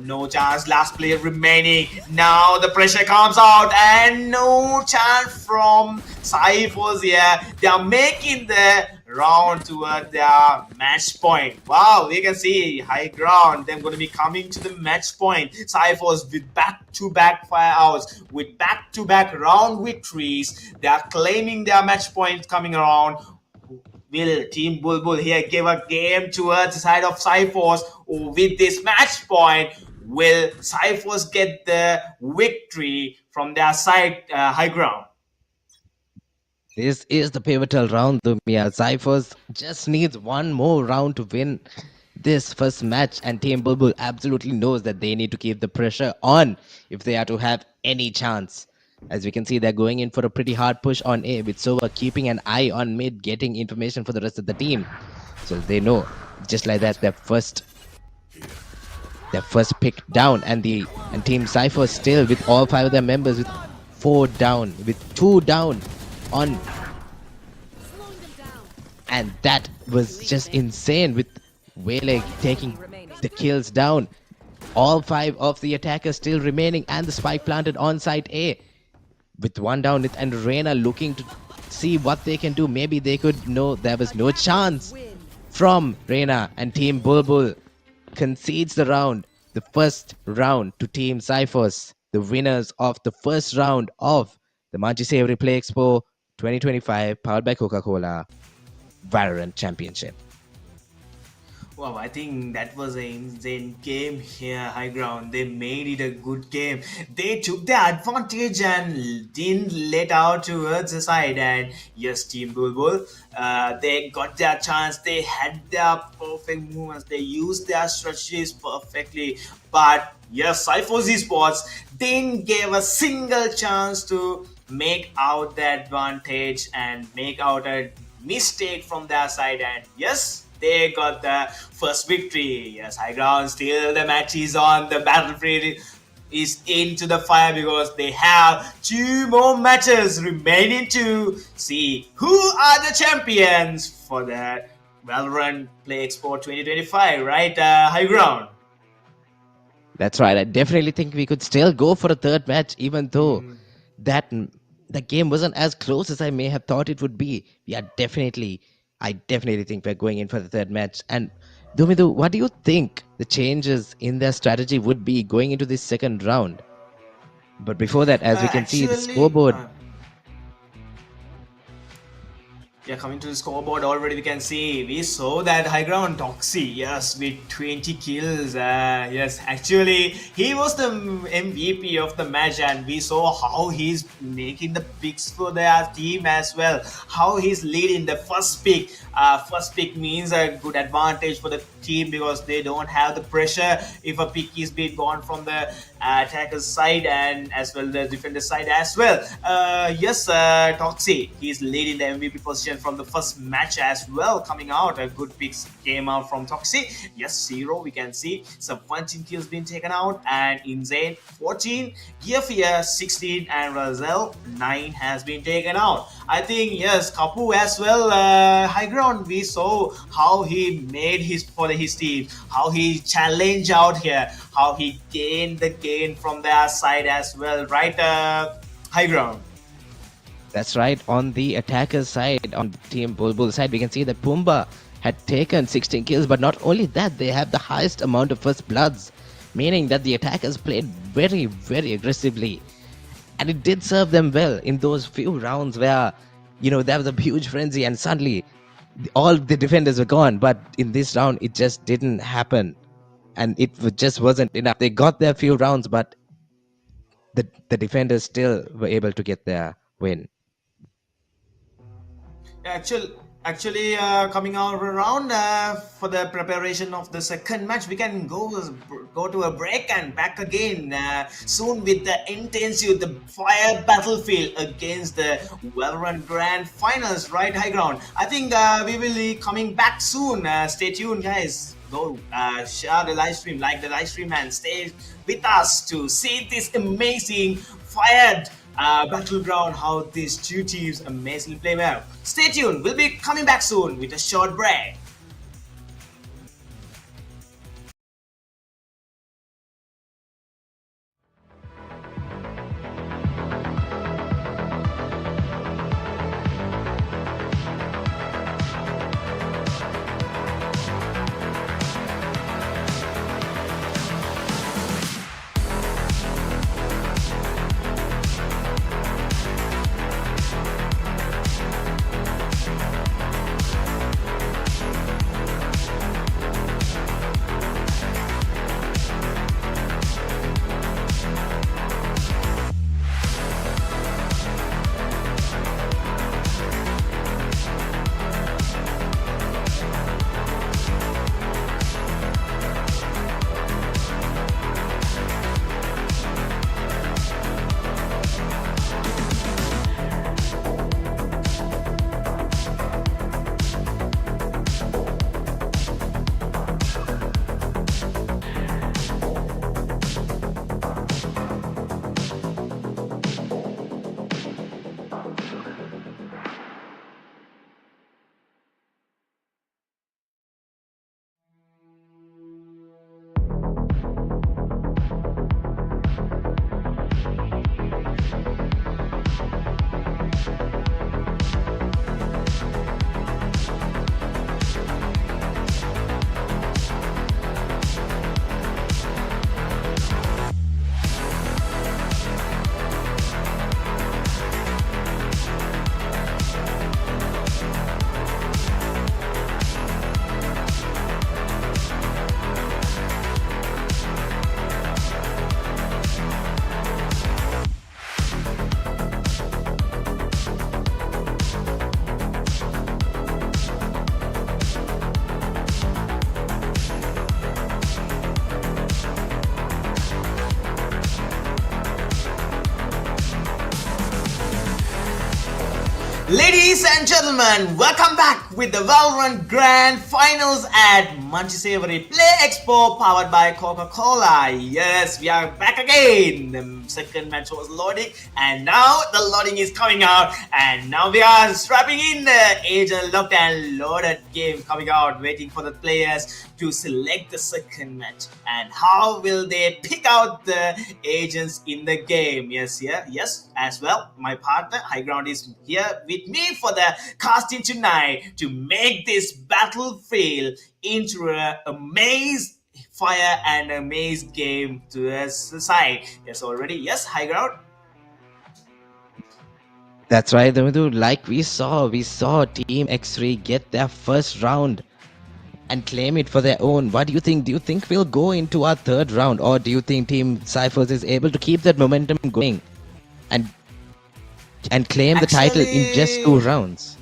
No chance. Last player remaining. Now the pressure comes out, and no chance from Cyphers here. They are making the round toward their match point. Wow, we can see high ground. They're going to be coming to the match point. Cyphers with back-to-back fireouts, with back-to-back round victories. They are claiming their match points coming around. Will Team Bulbul here give a game towards the side of Cyphers? With this match point, will Cyphers get the victory from their side high ground? This is the pivotal round, Dumia. Cyphers just needs 1 more round to win this first match, and Team Bulbul absolutely knows that they need to keep the pressure on if they are to have any chance. As we can see, they're going in for a pretty hard push on A, with Sova keeping an eye on mid, getting information for the rest of the team. So they know, just like that, their first pick down, and Team Cypher still with all 5 of their members with 4 down, with 2 down on. And that was just insane, with VALORANT taking the kills down. All 5 of the attackers still remaining, and the spike planted on site A. With 1 down, and Reina looking to see what they can do. Maybe they could know there was no chance from Reina, and Team Bulbul concedes the round, the first round, to Team Cyphers, the winners of the first round of the Munchee Savoury Play Expo 2025 powered by Coca-Cola Valorant Championship. Wow, I think that was an insane game here, High Ground. They made it a good game. They took the advantage and didn't let out towards the side. And yes, Team Bulbul, they got their chance. They had their perfect movements. They used their strategies perfectly. But yes, Cypher's Esports didn't give a single chance to make out the advantage and make out a mistake from their side. And yes, they got the first victory. Yes, High Ground. Still, the match is on. The battlefield is into the fire because they have 2 more matches remaining to see who are the champions for the Valorant Play Expo 2025. Right, High Ground. That's right. I definitely think we could still go for a third match, even though that the game wasn't as close as I may have thought it would be. I definitely think we're going in for the third match. And Dumidu, what do you think the changes in their strategy would be going into this second round? But before that, as we can see, the scoreboard. Yeah, coming to the scoreboard already, we can see we saw that High Ground Toxi, yes, with 20 kills. Yes, actually, he was the MVP of the match, and we saw how he's making the picks for their team as well. How he's leading the first pick. First pick means a good advantage for the team because they don't have the pressure if a pick is being gone from the attacker's side and as well the defender's side as well. Yes, Toxi, he's leading the MVP position from the first match as well. Coming out, a good picks came out from Toxi. Yes, 0, we can see some 14 kills being taken out, and Insane 14, Gearfear 16, and Razel 9 has been taken out. I think yes, Kapu as well. High Ground, we saw how he made his team, how he challenged out here, how he gained the gain from their side as well, right, High Ground? That's right. On the attacker's side, on Team Bulbul side, we can see that Pumbaa had taken 16 kills, but not only that, they have the highest amount of first bloods, meaning that the attackers played very, very aggressively. And it did serve them well in those few rounds where, there was a huge frenzy and suddenly all the defenders were gone. But in this round, it just didn't happen. And it just wasn't enough. They got their few rounds, but the defenders still were able to get their win. Actually, coming out around for the preparation of the second match, we can go to a break and back again soon with the intensive, the fire battlefield against the Valorant Grand Finals, right, High Ground? I think we will be coming back soon. Stay tuned, guys. Go share the live stream, like the live stream, and stay with us to see this amazing fired battleground, how these two teams amazingly play well. Stay tuned, we'll be coming back soon with a short break. Ladies and gentlemen, welcome back with the VALORANT Grand Finals at Munchee Savoury Play Expo powered by Coca-Cola. Yes, we are back again. The second match was loading and now the loading is coming out and now we are strapping in the agent locked and loaded game coming out, waiting for the players to select the second match. And how will they pick out the agents in the game? Yes, as well. My partner High Ground is here with me for the casting tonight to make this battlefield into a maze fire and a maze game to the side. Yes, already. Yes, High Ground. That's right, Damidu. Like we saw Team X3 get their first round and claim it for their own. What do you think? Do you think we'll go into our third round, or do you think Team Cyphers is able to keep that momentum going and claim the title in just 2 rounds?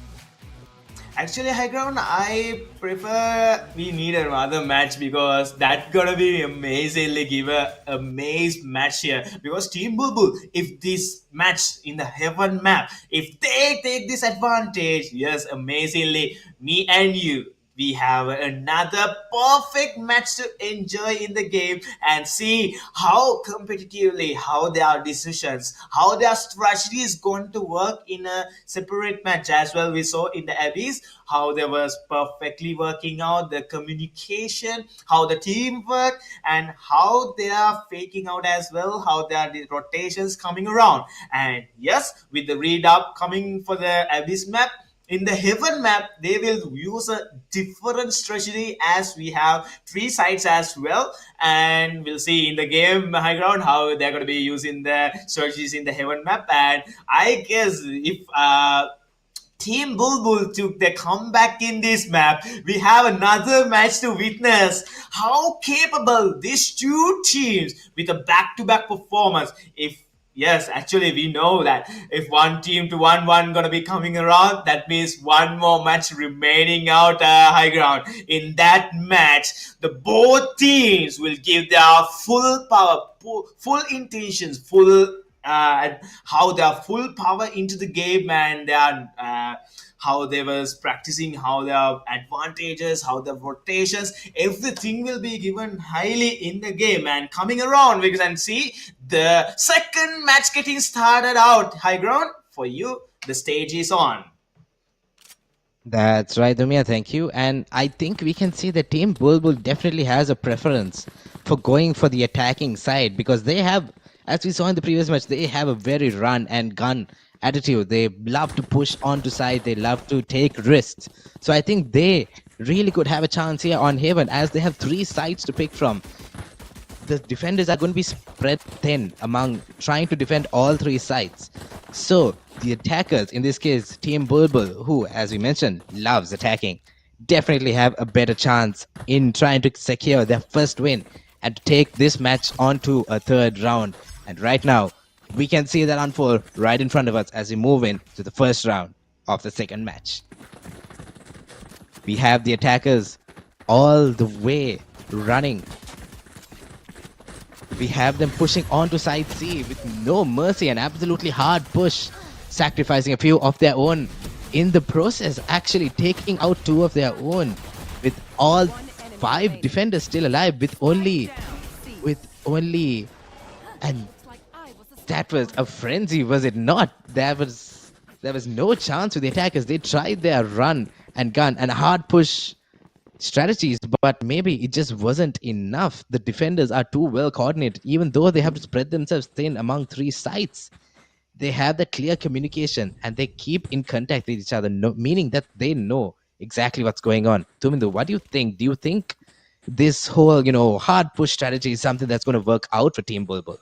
Actually, High Ground, I prefer we need another match because that's gonna be amazingly give a amazing match here. Because Team Bulbul, if this match in the Heaven map, if they take this advantage, yes, amazingly, me and you, we have another perfect match to enjoy in the game and see how competitively, how their decisions, how their strategy is going to work in a separate match as well. We saw in the Abyss how they was perfectly working out the communication, how the teamwork, and how they are faking out as well, how there are the rotations coming around. And yes, with the read up coming for the Abyss map, in the Heaven map, they will use a different strategy as we have 3 sides as well. And we'll see in the game High Ground how they're going to be using the strategies in the Heaven map. And I guess if Team Bulbul took the comeback in this map, we have another match to witness how capable these two teams with a back-to-back performance. If yes, actually we know that if one team to 1-1 gonna be coming around, that means one more match remaining out High Ground. In that match, the both teams will give their full power, full intentions, full and how they are full power into the game, and they are how they was practicing, how their advantages, how the rotations, everything will be given highly in the game and coming around. We can see the second match getting started out. High Ground, for you, the stage is on. That's right, Dumia. Thank you. And I think we can see that Team Bulbul definitely has a preference for going for the attacking side, because they have, as we saw in the previous match, they have a very run and gun attitude. They love to push onto side. They love to take risks. So I think they really could have a chance here on Haven, as they have 3 sides to pick from. The defenders are going to be spread thin among trying to defend all 3 sides. So the attackers, in this case Team Bulbul, who, as we mentioned, loves attacking, definitely have a better chance in trying to secure their first win and to take this match onto a third round. And right now, we can see that unfold right in front of us as we move into the first round of the second match. We have the attackers all the way running. We have them pushing onto side C with no mercy, an absolutely hard push, sacrificing a few of their own in the process, actually taking out 2 of their own, with all 5 defenders still alive, with only, and that was a frenzy, was it not? There was no chance with the attackers. They tried their run and gun and hard push strategies, but maybe it just wasn't enough. The defenders are too well coordinated, even though they have to spread themselves thin among 3 sites. They have that clear communication and they keep in contact with each other, meaning that they know exactly what's going on. Tumindu, what do you think? Do you think this whole, hard push strategy is something that's going to work out for Team Bulbul?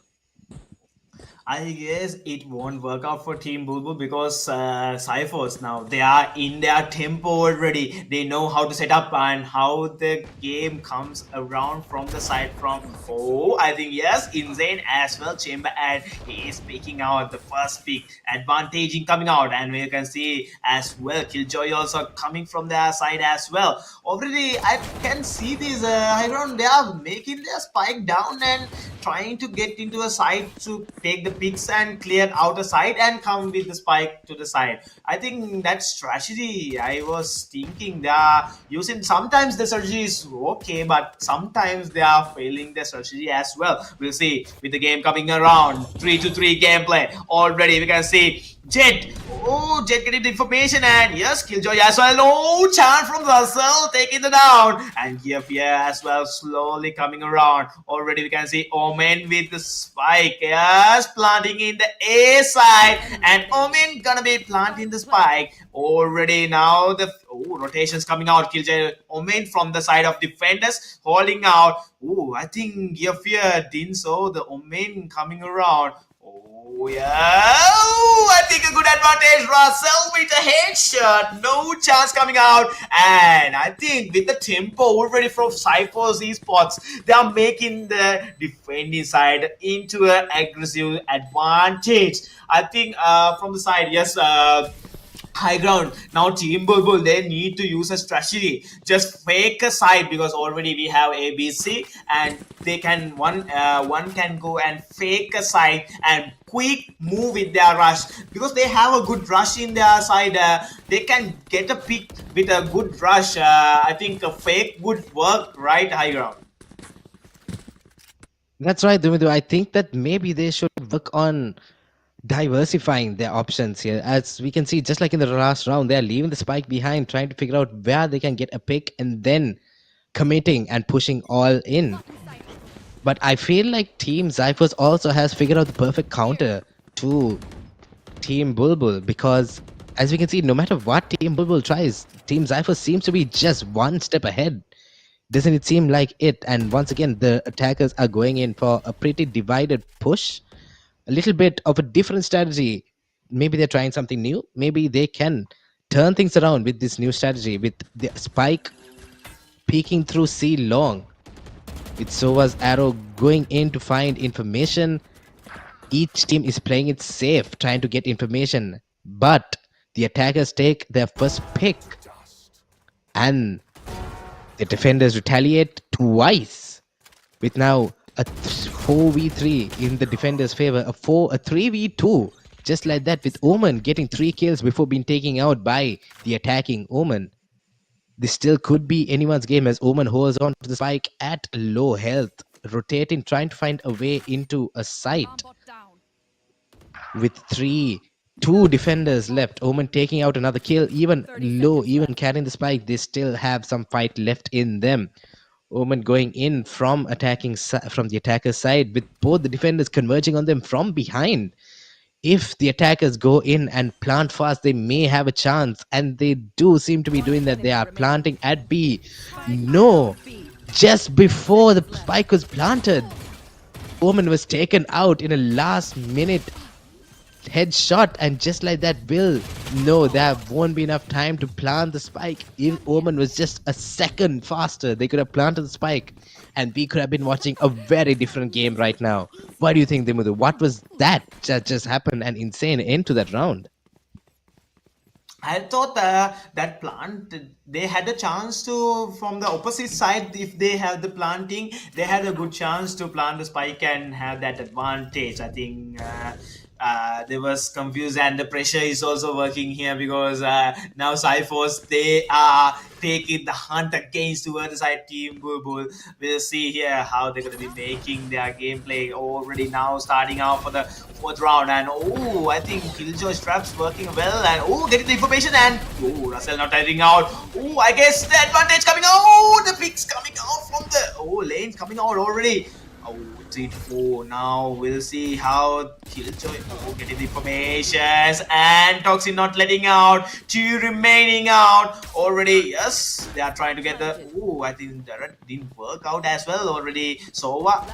I guess it won't work out for Team Bulbul because Cyphers now, they are in their tempo already. They know how to set up and how the game comes around from the side from. Oh, I think yes, Insane as well. Chamber, and he is picking out the first pick, advantaging coming out, and we can see as well Killjoy also coming from their side as well. Already, I can see these High Ground, they are making their spike down and trying to get into a side to take the picks and clear outer side and come with the spike to the side. I think that strategy, I was thinking they are using, sometimes the strategy is okay, but sometimes they are failing the strategy as well. We'll see with the game coming around. 3-3 gameplay already. We can see Jet. Oh, Jet getting the information, and yes, Killjoy as well. No chance from Russell taking the down, and here as well slowly coming around. Already we can see Omen with the spike. Yes, planting in the A side, and Omen gonna be planting the spike. Already now the rotations coming out. Killjoy Omen from the side of defenders holding out. Oh, I think Gearfear didn't saw the Omen coming around. Oh yeah, I think a good advantage. Russell with a headshot, no chance coming out, and I think with the tempo already from Cypher's esports, they are making the defending side into an aggressive advantage. I think from the side, yes. High ground now. Team Bulbul, they need to use a strategy, just fake a side, because already we have ABC, and they can one can go and fake a side and quick move with their rush, because they have a good rush in their side. They can get a pick with a good rush. I think a fake would work, right? High ground. That's right, Dumidu. I think that maybe they should work on diversifying their options here. As we can see, just like in the last round, they are leaving the spike behind, trying to figure out where they can get a pick and then committing and pushing all in. But I feel like Team Zyphers also has figured out the perfect counter to Team Bulbul, because as we can see, no matter what Team Bulbul tries, Team Zyphers seems to be just one step ahead. Doesn't it seem like it? And once again, the attackers are going in for a pretty divided push, a little bit of a different strategy. Maybe they're trying something new. Maybe they can turn things around with this new strategy, with the spike peeking through C long, with Sova's arrow going in to find information. Each team is playing it safe, trying to get information, but the attackers take their first pick, and the defenders retaliate twice, with now a 4v3 in the defenders' favor, a 3v2, just like that, with Omen getting 3 kills before being taken out by the attacking Omen. This still could be anyone's game as Omen holds on to the spike at low health, rotating, trying to find a way into a site. With 2 defenders left, Omen taking out another kill, even low, even carrying the spike, they still have some fight left in them. Omen going in from the attacker's side, with both the defenders converging on them from behind. If the attackers go in and plant fast, they may have a chance, and they do seem to be doing that. They are planting at B. No, just before the spike was planted, Omen was taken out in a last minute headshot, and just like that, Will, no, there won't be enough time to plant the spike. If Omen was just a second faster, they could have planted the spike, and we could have been watching a very different game right now. What do you think, Dimudu? What was that just happened? An insane end to that round. I thought that plant, they had a chance to, from the opposite side, if they have the planting, they had a good chance to plant the spike and have that advantage. I think they was confused, and the pressure is also working here, because now Cyphers, they are taking the hunt against the other side Team Bulbul. We'll see here how they're going to be making their gameplay already now, starting out for the 4th round. And oh, I think Killjoy traps working well, and oh, getting the information, and oh, Russell not tying out. Oh, I guess the advantage coming out. Oh, the picks coming out from the lanes coming out already. Oh, 3-4. Now we'll see how Killjoy getting the informations, and Toxin not letting out. 2 remaining out already. Yes, they are trying to get the. Oh, I think that didn't work out as well already. Sova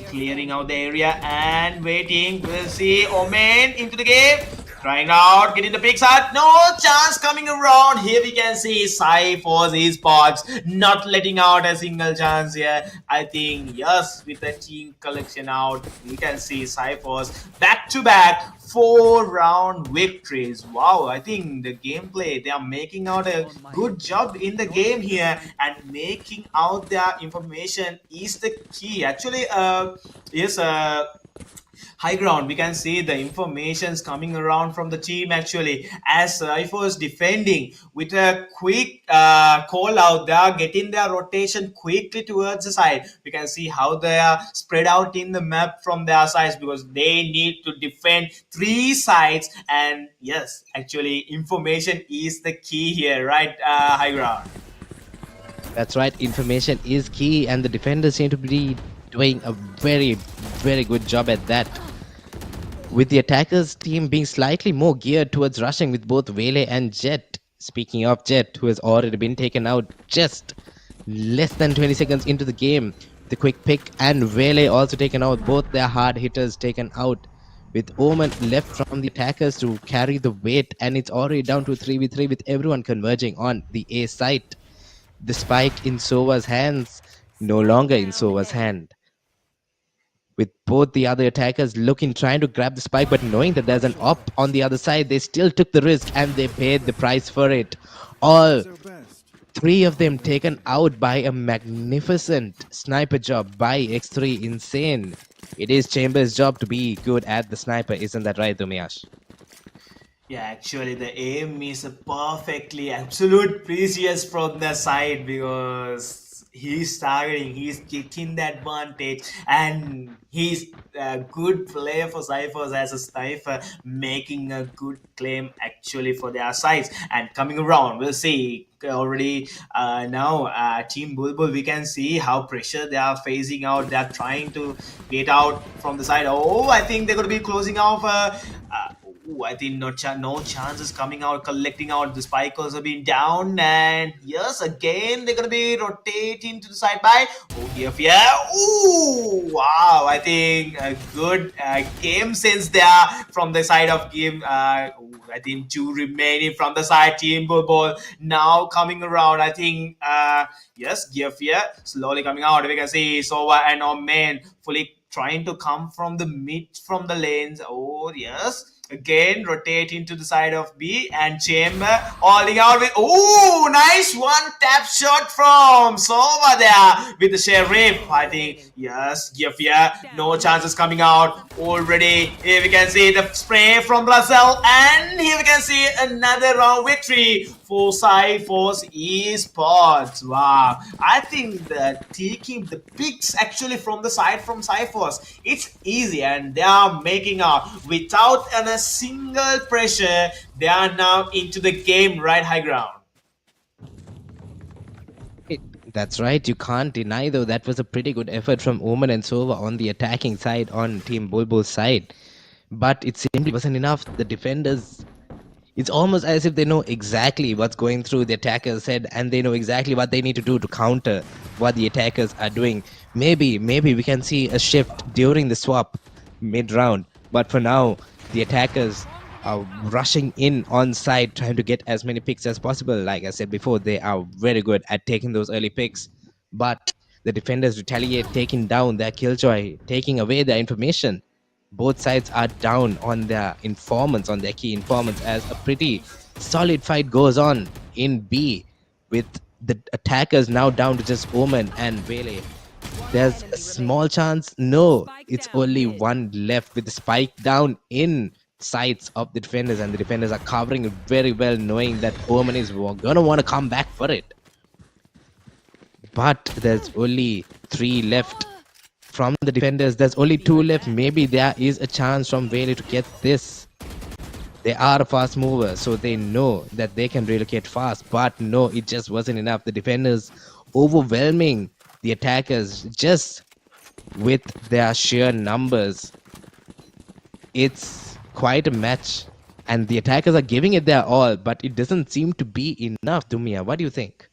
clearing out the area and waiting. We'll see Omen into the game. Trying out, getting the big shot. No chance coming around. Here we can see Cypher's esports not letting out a single chance here. I think, yes, with the team collection out, we can see Cypher's back-to-back 4-round victories. Wow, I think the gameplay, they are making out a good job in the game here, and making out their information is the key. Actually, yes, high ground, we can see the informations coming around from the team actually, as Saifo is defending with a quick call out. They are getting their rotation quickly towards the side. We can see how they are spread out in the map from their sides, because they need to defend three sides. And yes, actually information is the key here, right, high ground? That's right, information is key, and the defenders seem to be doing a very, very good job at that. With the attackers team being slightly more geared towards rushing with both Vele and Jet. Speaking of Jet, who has already been taken out just less than 20 seconds into the game. The quick pick and Vele also taken out, both their hard hitters taken out. With Omen left from the attackers to carry the weight, and it's already down to 3v3 with everyone converging on the A site. The spike in Sova's hands, no longer in Sova's hand. With both the other attackers looking, trying to grab the spike, but knowing that there's an op on the other side, they still took the risk and they paid the price for it. All three of them taken out by a magnificent sniper job by X3. Insane. It is Chambers' job to be good at the sniper, isn't that right, Dumiyash? Yeah, actually, the aim is perfectly absolute precious from the side, because he's targeting, he's kicking the advantage, and he's a good player for Cyphers as a sniper, making a good claim actually for their sides. And coming around, we'll see already now Team Bulbul, we can see how pressure they are facing out. They're trying to get out from the side. Oh, I think they're going to be closing off. Ooh, I think no chances coming out, collecting out. The spike also being down, and yes, again they're gonna be rotating to the side by. Oh, yeah. Ooh, wow! I think a good game sense there from the side of game. I think two remaining from the side. Team Ball now coming around. I think yes, Gear slowly coming out. We can see Sova and Omen fully trying to come from the mid from the lanes. Oh yes. Again, rotating to the side of B, and Chamber holding out with, oh, nice one tap shot from Sova there with the Sheriff. I think, yes, Gefia, no chances coming out already. Here we can see the spray from Brazil, and here we can see another round victory for Cypher's esports. Wow, I think that taking the picks actually from the side from Cypher's, it's easy, and they are making out without a single pressure. They are now into the game, right, high ground. That's right, you can't deny though that was a pretty good effort from Omen and Sova on the attacking side, on Team Bulbul's side. But it simply wasn't enough. The defenders, it's almost as if they know exactly what's going through the attacker's head, and they know exactly what they need to do to counter what the attackers are doing. Maybe we can see a shift during the swap mid-round, but for now, the attackers are rushing in on side, trying to get as many picks as possible. Like I said before, they are very good at taking those early picks, but the defenders retaliate, taking down their killjoy, taking away their information. Both sides are down on their informants, on their key informants, as a pretty solid fight goes on in B, with the attackers now down to just Omen and Vele. There's a small chance. No, it's only one left, with the spike down in sights of the defenders, and the defenders are covering it very well, knowing that Omen is gonna want to come back for it. But there's only 3 left from the defenders. There's only 2 left. Maybe there is a chance from Vele to get this. They are a fast mover, so they know that they can relocate fast. But no, it just wasn't enough. The defenders overwhelming the attackers just with their sheer numbers. It's quite a match, and the attackers are giving it their all, but it doesn't seem to be enough. Dumia, what do you think?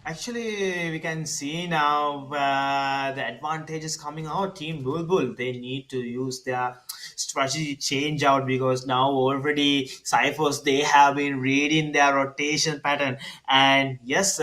Actually, we can see now the advantages coming out. Team Bulbul, they need to use their strategy change out, because now already Cyphers, they have been reading their rotation pattern. And yes,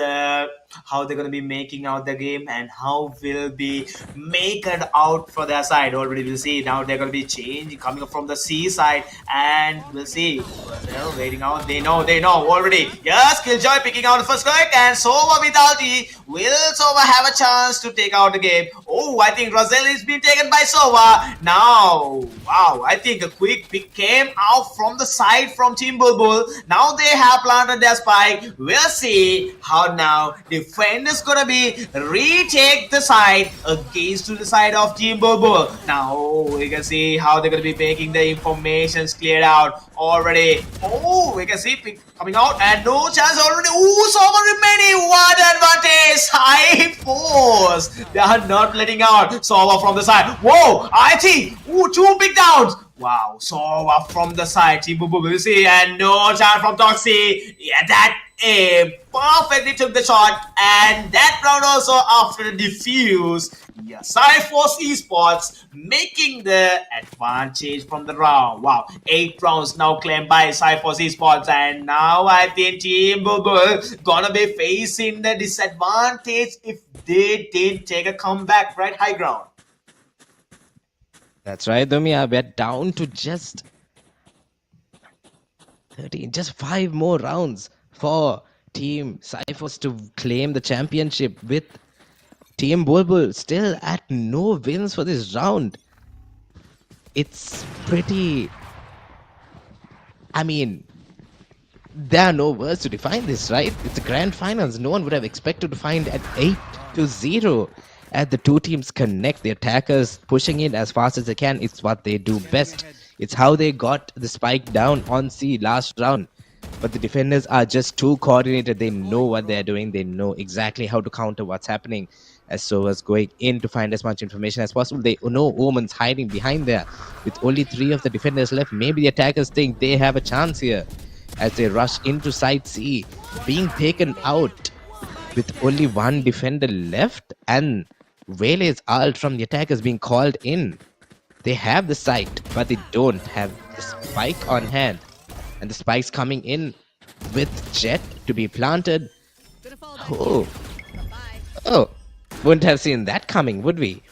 how they're going to be making out the game and how will be make it out for their side. Already we'll see now they're going to be changing coming up from the C side, and we'll see Brazil waiting out. They know already. Yes, Killjoy picking out the first strike, and Sova with ulti. Will Sova have a chance to take out the game? Oh, I think Brazil is being taken by Sova. Now, wow, I think a quick pick came out from the side from Team Bulbul. Now they have planted their spike. We'll see how now defenders gonna be retake the side against to the side of Team Bulbul. Now we can see how they're gonna be making the informations cleared out already. Oh, we can see pick coming out and no chance already. Ooh, Soma remaining. What advantage? High force. They are not letting out Soma from the side. Whoa, IT. Ooh, 2 big downs. Wow, Sova from the side, Team Boo Boo see, and no chance from Toxie. Yeah, that aim perfectly took the shot, and that round also after the defuse. Yeah, Cyforce Esports making the advantage from the round. Wow, 8 rounds now claimed by Cyforce Esports, and now I think Team Boo Boo gonna be facing the disadvantage if they didn't take a comeback right high ground. That's right, Dumia. We're down to just 13, just 5 more rounds for Team Cyphers to claim the championship, with Team Bulbul still at no wins for this round. It's pretty... I mean, there are no words to define this, right? It's a grand finals. No one would have expected to find at 8-0 as the two teams connect. The attackers pushing in as fast as they can. It's what they do best. It's how they got the spike down on C last round. But the defenders are just too coordinated. They know what they're doing. They know exactly how to counter what's happening. As Sova's going in to find as much information as possible. They know Omen's hiding behind there. With only 3 of the defenders left, maybe the attackers think they have a chance here as they rush into side C, being taken out with only 1 defender left, and Vele's ult from the attackers being called in. They have the site, but they don't have the spike on hand. And the spike's coming in with Jet to be planted. Oh, wouldn't have seen that coming, would we?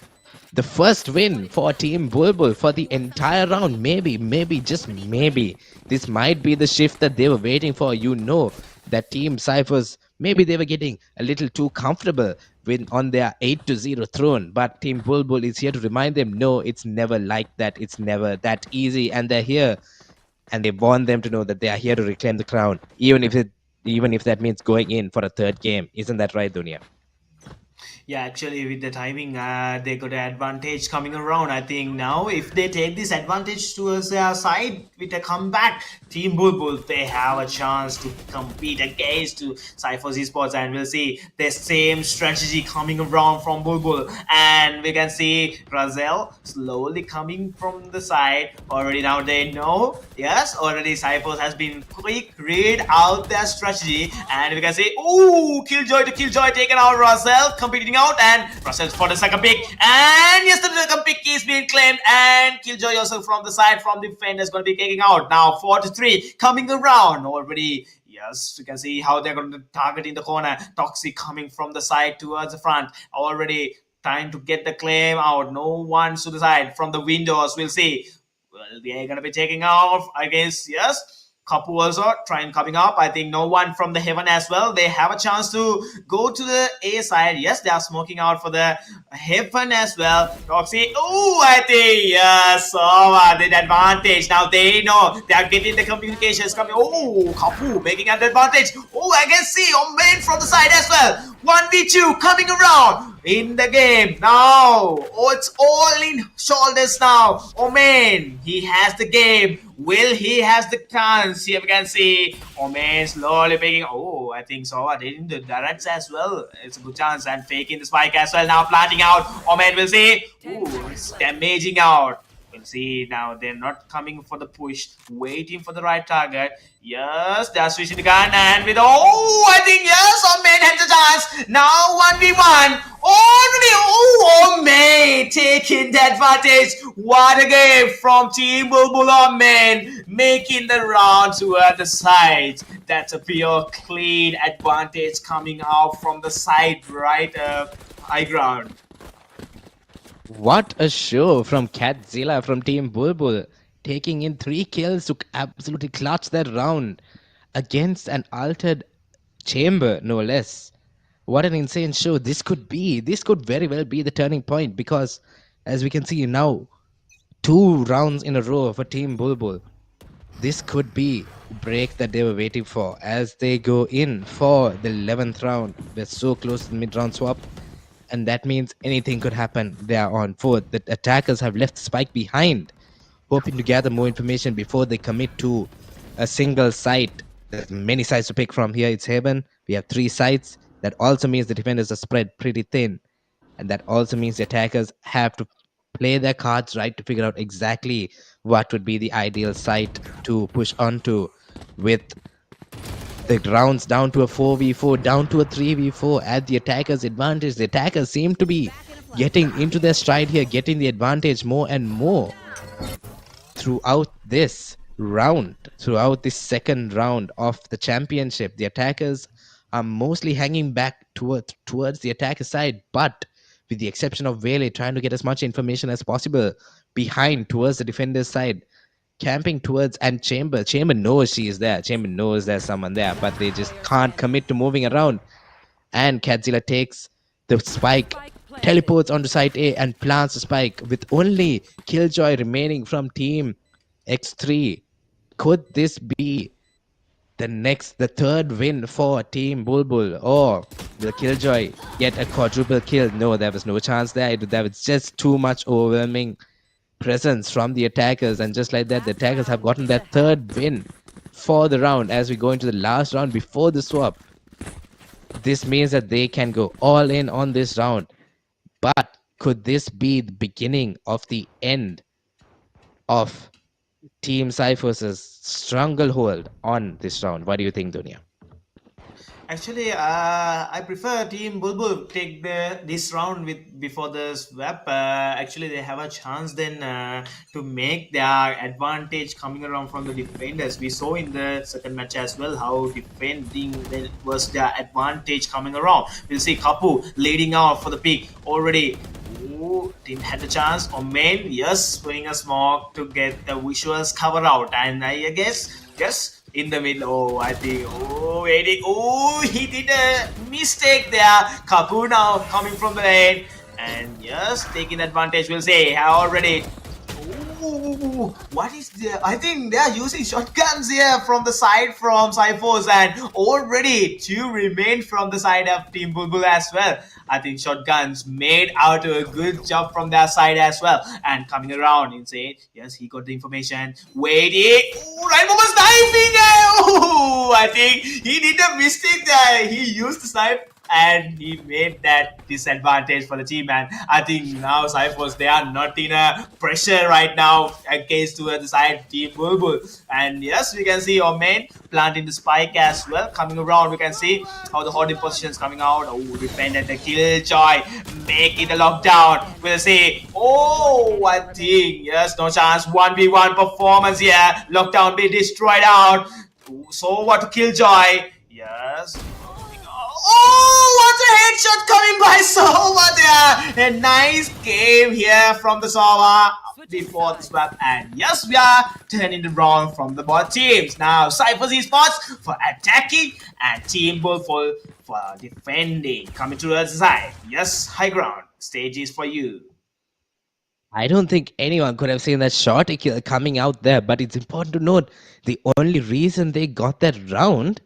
The first win for Team Bulbul for the entire round. Maybe, just maybe, this might be the shift that they were waiting for. You know that Team Cyphers, maybe they were getting a little too comfortable on their 8-0 throne. But Team Bulbul is here to remind them, no, it's never like that. It's never that easy. And they're here. And they want them to know that they are here to reclaim the crown. Even if that means going in for a 3rd game. Isn't that right, Dunya? Yeah, actually, with the timing, they got an advantage coming around. I think now, if they take this advantage towards their side with a comeback, Team Bulbul, they have a chance to compete against to Cyphers Esports, and we'll see the same strategy coming around from Bulbul. And we can see Razel slowly coming from the side. Already now they know, yes, already Cyphers has been quick read out their strategy, and we can see, oh, Killjoy to Killjoy taken out Razel, competing out, and Russell for the second pick, and yes, the second pick is being claimed, and Killjoy also from the side from the defender is going to be taking out. Now 4-3 coming around already. Yes, you can see how they're going to target in the corner. Toxic coming from the side towards the front, already trying to get the claim out. No one to the side from the windows. We'll see. Well, they're going to be taking off against, yes, Kapu also trying coming up. I think no one from the heaven as well. They have a chance to go to the A side. Yes, they are smoking out for the heaven as well. Roxy, oh, I think yes, the advantage. Now they know they are getting the communications coming. Oh, Kapu making an advantage. Oh, I can see Omen from the side as well. 1v2 coming around in the game now. Oh, it's all in shoulders now. Omen, he has the game. Will he has the chance? Here we can see Omen slowly picking. Oh, I think so. Taking the directs as well. It's a good chance, and faking the spike as well. Now planting out. Omen will see. Ooh, it's damaging out. We'll see now. They're not coming for the push, waiting for the right target. Yes, they're switching the gun and with I think yes, oh man has a chance. Now 1v1. Already, oh man, taking the advantage. What a game from Team Bulbul, oh man, making the round to the side. That's a pure clean advantage coming out from the side, right? High ground. What a show from Catzilla from Team Bulbul, taking in 3 kills to absolutely clutch that round against an altered chamber, no less. What an insane show this could be. This could very well be the turning point because, as we can see now, 2 rounds in a row for Team Bulbul. This could be the break that they were waiting for as they go in for the 11th round. We're so close to the mid-round swap, and that means anything could happen. They are on fourth. The attackers have left Spike behind, hoping to gather more information before they commit to a single site. There's many sites to pick from here. It's Heaven. We have 3 sites. That also means the defenders are spread pretty thin, and that also means the attackers have to play their cards right to figure out exactly what would be the ideal site to push onto, with the rounds down to a 4v4, down to a 3v4 at the attackers' advantage. The attackers seem to be getting into their stride here, getting the advantage more and more throughout this round, throughout this second round of the championship. The attackers are mostly hanging back towards the attacker side, but with the exception of Vele trying to get as much information as possible behind towards the defender's side, camping towards, and Chamber knows she is there. Chamber knows there's someone there, but they just can't commit to moving around. And Catzilla takes the spike, teleports onto site A and plants the spike with only Killjoy remaining from Team X3. Could this be the third win for Team Bulbul, or will Killjoy get a quadruple kill? No, there was no chance there. There was just too much overwhelming presence from the attackers, and just like that, the attackers have gotten their third win for the round as we go into the last round before the swap. This means that they can go all in on this round, but could this be the beginning of the end of Team Cypher's stranglehold on this round? What do you think, Dunya? Actually, I prefer Team Bulbul take this round with before the swap. Actually, they have a chance then to make their advantage coming around from the defenders. We saw in the second match as well how defending was their advantage coming around. We'll see Kapu leading out for the pick already. Ooh, didn't have the chance. Or main, yes, throwing a smoke to get the visuals cover out, and I guess yes. In the middle, I think, waiting, he did a mistake there. Kapu now coming from the lane, and yes, taking advantage, we'll say, already. What is there? I think they are using shotguns here from the side from Cyphers, and already 2 remain from the side of Team Bulbul as well. I think shotguns made out a good job from their side as well. And coming around, insane. Yes, he got the information. Waiting. Rainbow was sniping. I think he did a mistake there. He used the snipe and he made that disadvantage for the team. And I think now Cyphers, they are not in a pressure right now against to the side Team Bulbul. And yes, we can see our main planting the spike as well. Coming around, we can see how the holding positions coming out. Defended the Killjoy, make it a lockdown. We'll see. I think yes, no chance. 1v1 performance here. Lockdown be destroyed out. So what, Killjoy? Yes. What a headshot coming by Sova there! A nice game here from the Sova before the swap. And yes, we are turning the round from the both teams. Now, Cypher's Esports for attacking and Team Bull for defending. Coming to the other side. Yes, high ground. Stage is for you. I don't think anyone could have seen that shot coming out there, but it's important to note the only reason they got that round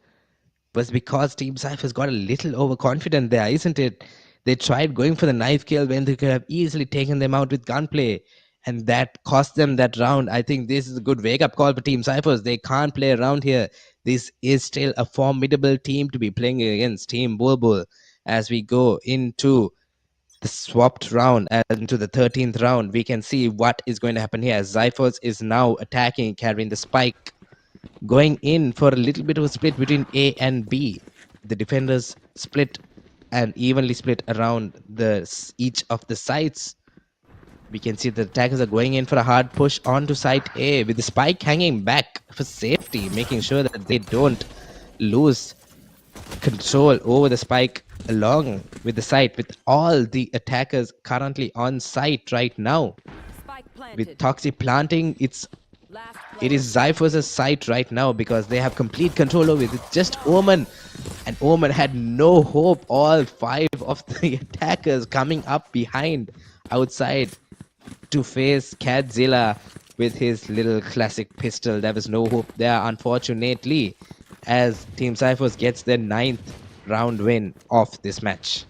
was because Team Cypher's got a little overconfident there, isn't it? They tried going for the knife kill when they could have easily taken them out with gunplay, and that cost them that round. I think this is a good wake-up call for Team Cyphers. They can't play around here. This is still a formidable team to be playing against, Team Bulbul, as we go into the swapped round into the 13th round, we can see what is going to happen here. Zyphos is now attacking, carrying the spike, going in for a little bit of a split between A and B. The defenders split and evenly split around each of the sides. We can see the attackers are going in for a hard push onto site A with the spike hanging back for safety, making sure that they don't lose control over the spike along with the site, with all the attackers currently on site right now. With Toxi planting, it is Zyphos' site right now because they have complete control over it. It's just Omen, and Omen had no hope. All 5 of the attackers coming up behind outside to face Cadzilla with his little classic pistol. There was no hope there, unfortunately, as Team Zyphos gets their 9th round win of this match.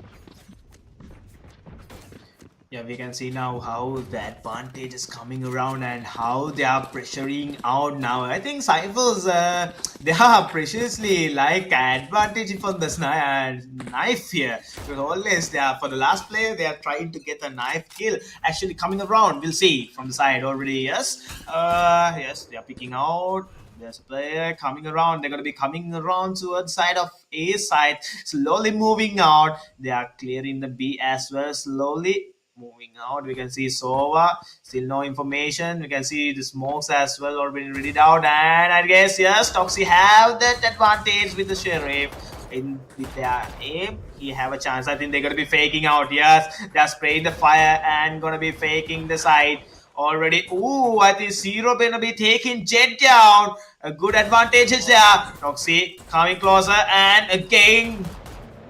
Yeah, we can see now how the advantage is coming around and how they are pressuring out now. I think Cyphers, they are preciously like advantage for the knife here. Because always they are, for the last player, they are trying to get a knife kill. Actually coming around, we'll see from the side already, yes. Yes, they are picking out. There's a player coming around. They're going to be coming around towards side of A side, slowly moving out. They are clearing the B as well, slowly moving out. We can see Sova, still no information. We can see the smokes as well already readied out, and I guess yes, Toxi have that advantage with the sheriff. In with their aim, he have a chance. I think they're gonna be faking out. Yes, they're spraying the fire and gonna be faking the side already. Ooh, I think Zero gonna be taking Jet down. A good advantage is there. Toxi coming closer and again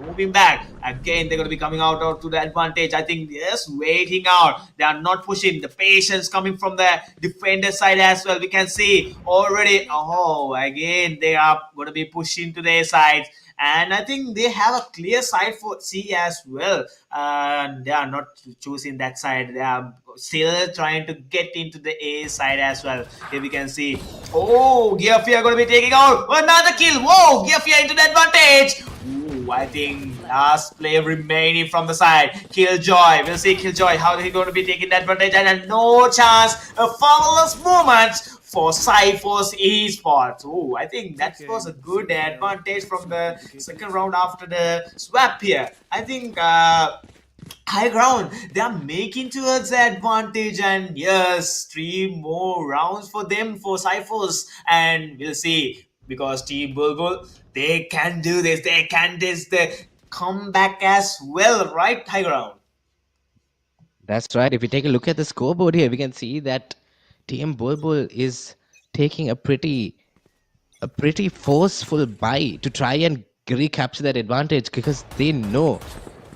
moving back. Again, they're going to be coming out to the advantage. I think, yes, waiting out. They are not pushing. The patience coming from the defender side as well. We can see already. Oh, again, they are going to be pushing to their side. And I think they have a clear side for C as well. They are not choosing that side. They are still trying to get into the A side as well. Here we can see. Oh, Gearfear going to be taking out another kill. Whoa, Gearfear into the advantage. Ooh, I think last player remaining from the side. Killjoy. We'll see Killjoy how he going to be taking the advantage, and no chance. A fabulous moment for Cypher's esports. Oh, I think that was a good advantage from the second round after the swap here. I think high ground, they are making towards the advantage, and yes, 3 more rounds for them for Cyphers, and we'll see, because Team Bulbul, they can do this, they can this the comeback as well, right, high ground? That's right. If we take a look at the scoreboard here, we can see that Team Bulbul is taking a pretty forceful buy to try and recapture that advantage, because they know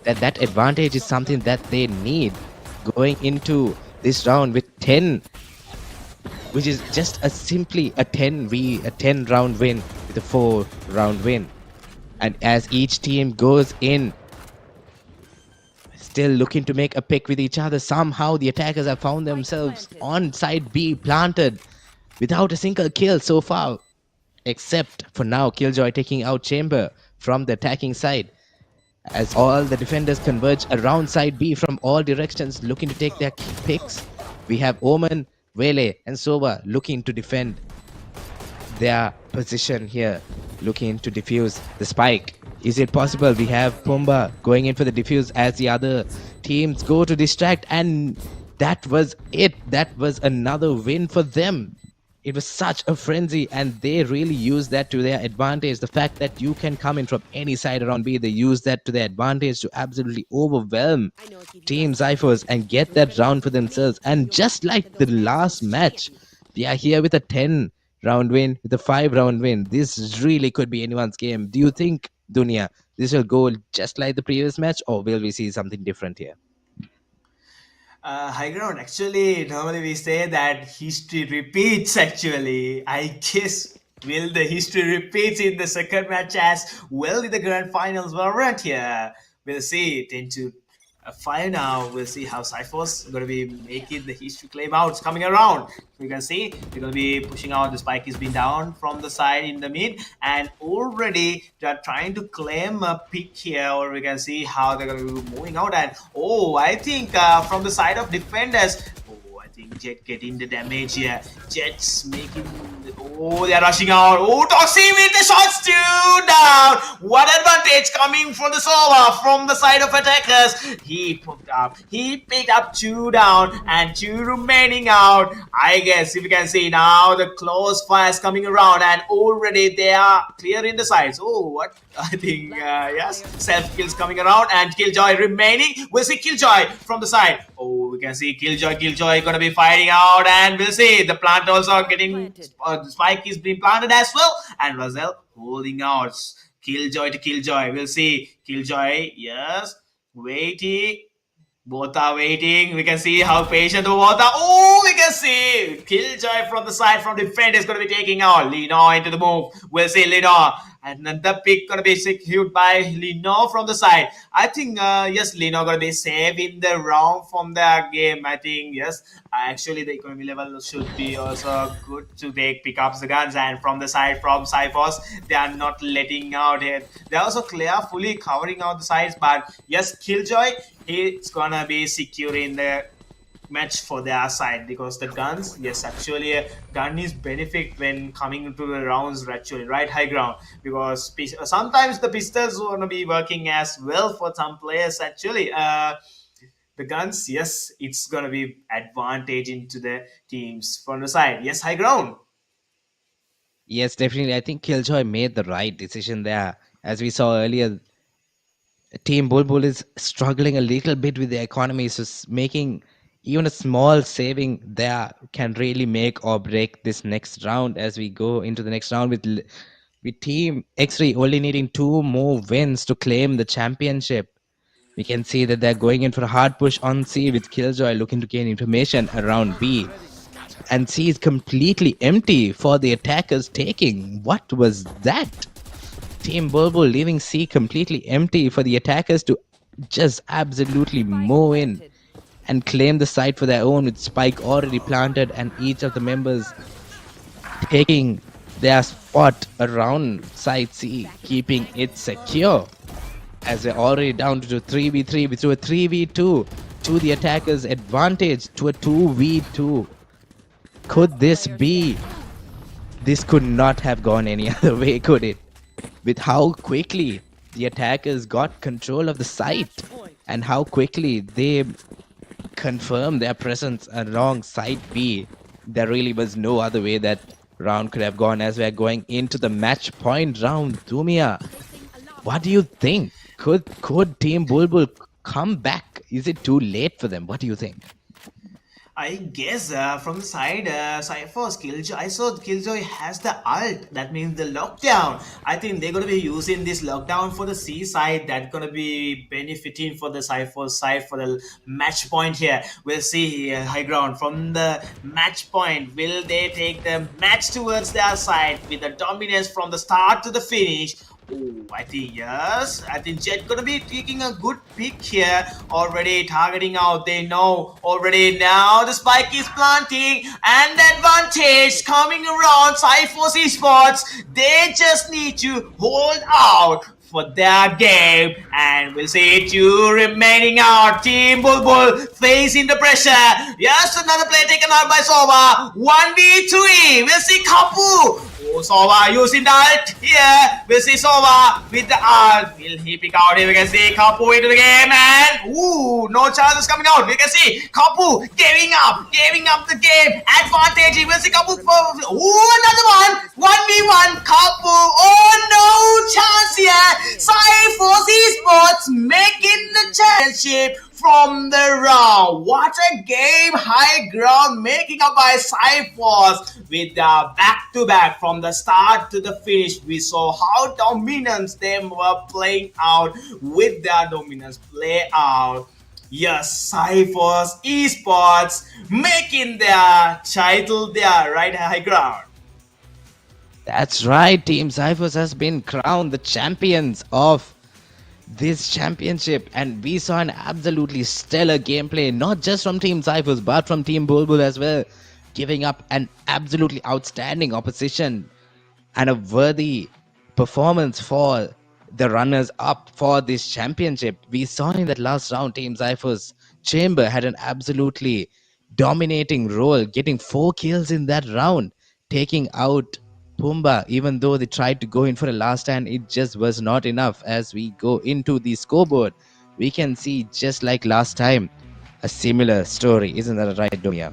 that that advantage is something that they need going into this round with 10, which is just simply a 10 round win with a 4 round win. And as each team goes in, still looking to make a pick with each other, somehow the attackers have found themselves on side B, planted without a single kill so far, except for now Killjoy taking out Chamber from the attacking side, as all the defenders converge around side B from all directions, looking to take their picks. We have Omen, Wele, and Sova looking to defend their position here, looking to defuse the spike. Is it possible? We have Pumba going in for the defuse as the other teams go to distract, and that was it. That was another win for them. It was such a frenzy, and they really used that to their advantage. The fact that you can come in from any side around B, they used that to their advantage to absolutely overwhelm Team Zyphers and get that round for themselves. And just like the last match, they are here with a 10 round win, with a 5 round win. This really could be anyone's game. Do you think, Dunya, this will go just like the previous match, or will we see something different here? High ground, actually, normally we say that history repeats. Actually, I guess, will the history repeats in the second match as well in the grand finals? VALORANT here. We'll see. 10 to 5 now. We'll see how Cypher's going to be making the history claim out. It's coming around. You can see they're going to be pushing out. The spike is being down from the side in the mid, and already they're trying to claim a pick here. Or we can see how they're going to be moving out. And I think from the side of defenders, I think Jet getting the damage here. Jet's making. They're rushing out. Toxie with the shots too down. What advantage coming from the Sova from the side of attackers? He picked up 2 down and 2 remaining out. I guess if you can see now the close fires coming around and already they are clearing the sides. What? I think yes, self kills coming around and Killjoy remaining. We'll see Killjoy from the side. We can see Killjoy gonna be fighting out, and we'll see the plant also getting the spike is being planted as well, and Razel holding out. Killjoy to Killjoy. We'll see Killjoy. Yes, waiting. Both are waiting. We can see how patient both are. We can see Killjoy from the side from defense is going to be taking out Lino into the move. We'll see Lino. And then the pick going to be secured by Lino from the side. I think, yes, Lino going to be saving the round from the game. I think, yes, actually the economy level should be also good to take pick up the guns. And from the side, from Cyphers, they are not letting out it. They're also fully covering out the sides. But yes, Killjoy, he's gonna be securing the match for their side, because the guns, yes, actually a gun is benefit when coming into the rounds, actually right high ground, because sometimes the pistols gonna be working as well for some players. Actually the guns, yes, it's gonna be advantage into the teams from the side. Yes, high ground. Yes, definitely. I think Killjoy made the right decision there. As we saw earlier, Team Bulbul is struggling a little bit with the economy, so making even a small saving there can really make or break this next round as we go into the next round with Team X3 only needing 2 more wins to claim the championship. We can see that they're going in for a hard push on C with Killjoy looking to gain information around B. And C is completely empty for the attackers taking. What was that? Team Bulbul leaving C completely empty for the attackers to just absolutely mow in and claim the site for their own, with Spike already planted and each of the members taking their spot around site C, keeping it secure. As they're already down to 3v3 to a 3v2 to the attackers' advantage to a 2v2. Could this be? This could not have gone any other way, could it? With how quickly the attackers got control of the site and how quickly they confirmed their presence along site B, there really was no other way that round could have gone, as we're going into the match point round. Dumia, what do you think? Could Team Bulbul come back? Is it too late for them? What do you think? I guess from the side, Cypher's Killjoy, I saw Killjoy has the ult. That means the lockdown. I think they're going to be using this lockdown for the C side. That's going to be benefiting for the Cypher's side for the match point here. We'll see high ground from the match point. Will they take the match towards their side with the dominance from the start to the finish? I think yes. I think Jet gonna be taking a good pick here. Already targeting out. They know already now the spike is planting and the advantage coming around Cypher's Esports. They just need to hold out for their game, and we'll see 2 remaining out. Team Bulbul facing the pressure. Yes, another play taken out by Sova. 1v3. We'll see Kapu. Sova using the ult here. We'll see Sova with the ult. Will he pick out here? We can see Kapu into the game, and no chances coming out. We can see Kapu giving up the game. Advantage. We'll see Kapu. Another one. 1v1. Kapu. No chance here. Cypher's Esports making the championship from the round. What a game, high ground making up by Cypher's with the back-to-back from the start to the finish. We saw how dominant they were playing out with their dominance play out. Yes, Cypher's Esports making their title there, right, high ground. That's right, Team Cyphers has been crowned the champions of this championship, and we saw an absolutely stellar gameplay, not just from Team Cyphers but from Team Bulbul as well, giving up an absolutely outstanding opposition and a worthy performance for the runners up for this championship. We saw in that last round, Team Cypher's Chamber had an absolutely dominating role, getting 4 kills in that round, taking out Pumba. Even though they tried to go in for a last stand, it just was not enough. As we go into the scoreboard, we can see, just like last time, a similar story. Isn't that right, Domia?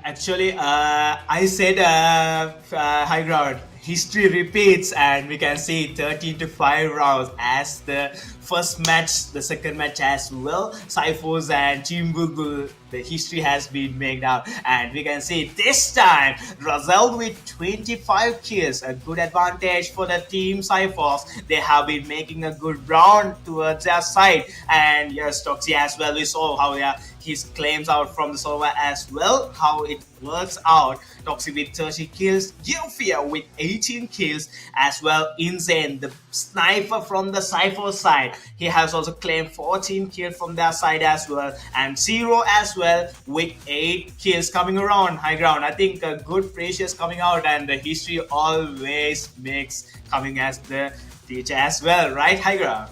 Actually, I said high ground. History repeats, and we can see 13 to 5 rounds as the first match, the second match as well. Cyphers and Team Bulbul, the history has been made out, and we can see this time result with 25 kills, a good advantage for the Team Cyphers. They have been making a good round towards their side, and yes, Toxie as well. We saw how his claims out from the server as well, how it works out. Toxic with 30 kills, Geofia with 18 kills as well. Insane, the sniper from the Cypher side, he has also claimed 14 kills from their side as well, and Zero as well with 8 kills coming around high ground. I think a good precious coming out, and the history always makes coming as the teacher as well, right high ground?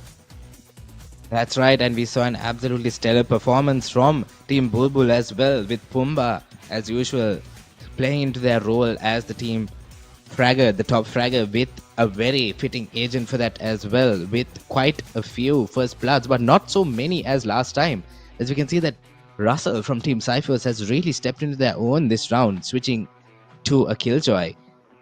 That's right, and we saw an absolutely stellar performance from Team Bulbul as well, with Pumba, as usual, playing into their role as the team fragger, the top fragger, with a very fitting agent for that as well, with quite a few first bloods, but not so many as last time. As we can see that Russell from Team Cyphers has really stepped into their own this round, switching to a Killjoy.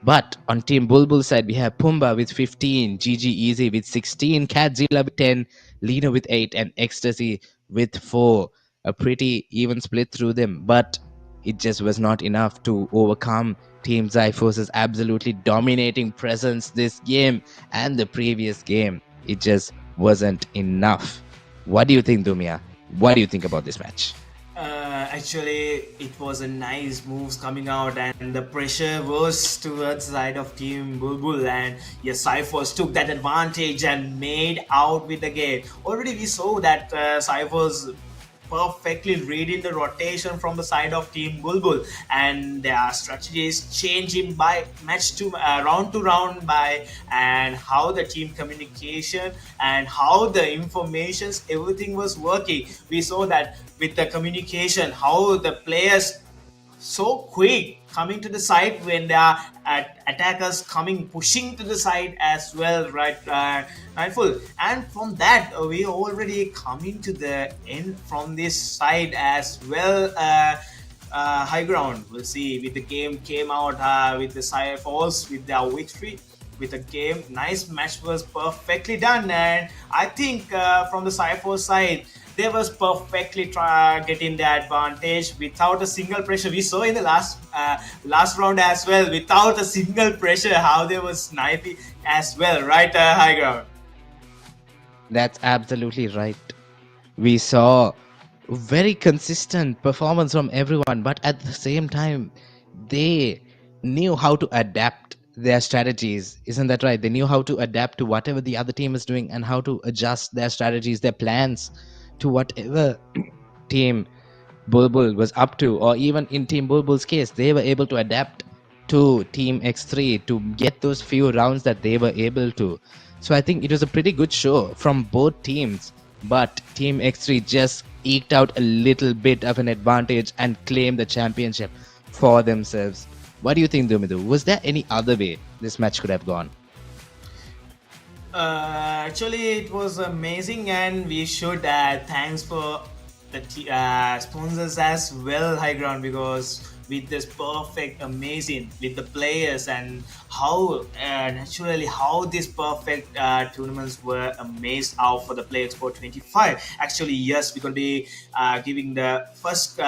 But on Team Bulbul side, we have Pumba with 15, GG Easy with 16, Catzilla with 10, Lena with 8, and Ecstasy with 4. A pretty even split through them, but it just was not enough to overcome Team Zyphos' absolutely dominating presence this game and the previous game. It just wasn't enough. What do you think, Dumia? What do you think about this match? Actually, it was a nice moves coming out, and the pressure was towards the side of Team Bulbul, and yes, Cyphers took that advantage and made out with the game. Already we saw that Cyphers perfectly reading the rotation from the side of Team Bulbul, and their strategy is changing by match to round by, and how the team communication and how the informations, everything was working. We saw that with the communication, how the players so quick coming to the side when there are attackers coming pushing to the side as well, right? Rightful. And from that, we already coming to the end from this side as well. High ground, we'll see with the game came out with the Cyphers with their victory with the game. Nice match was perfectly done, and I think from the Cypher side, they was perfectly getting the advantage without a single pressure. We saw in the last round as well, without a single pressure, how they was sniping as well, right? High ground. That's absolutely right. We saw very consistent performance from everyone, but at the same time, they knew how to adapt their strategies. Isn't that right? They knew how to adapt to whatever the other team is doing and how to adjust their strategies, their plans to whatever Team Bulbul was up to, or even in Team Bulbul's case, they were able to adapt to Team X3 to get those few rounds that they were able to. So I think it was a pretty good show from both teams, but Team X3 just eked out a little bit of an advantage and claimed the championship for themselves. What do you think, Dumidu? Was there any other way this match could have gone? Actually, it was amazing, and we should thanks for the sponsors as well, High Ground, because with this perfect, amazing with the players and how naturally how these perfect tournaments were amazed out for the Play Expo 25. Actually, yes, we're gonna be giving the first.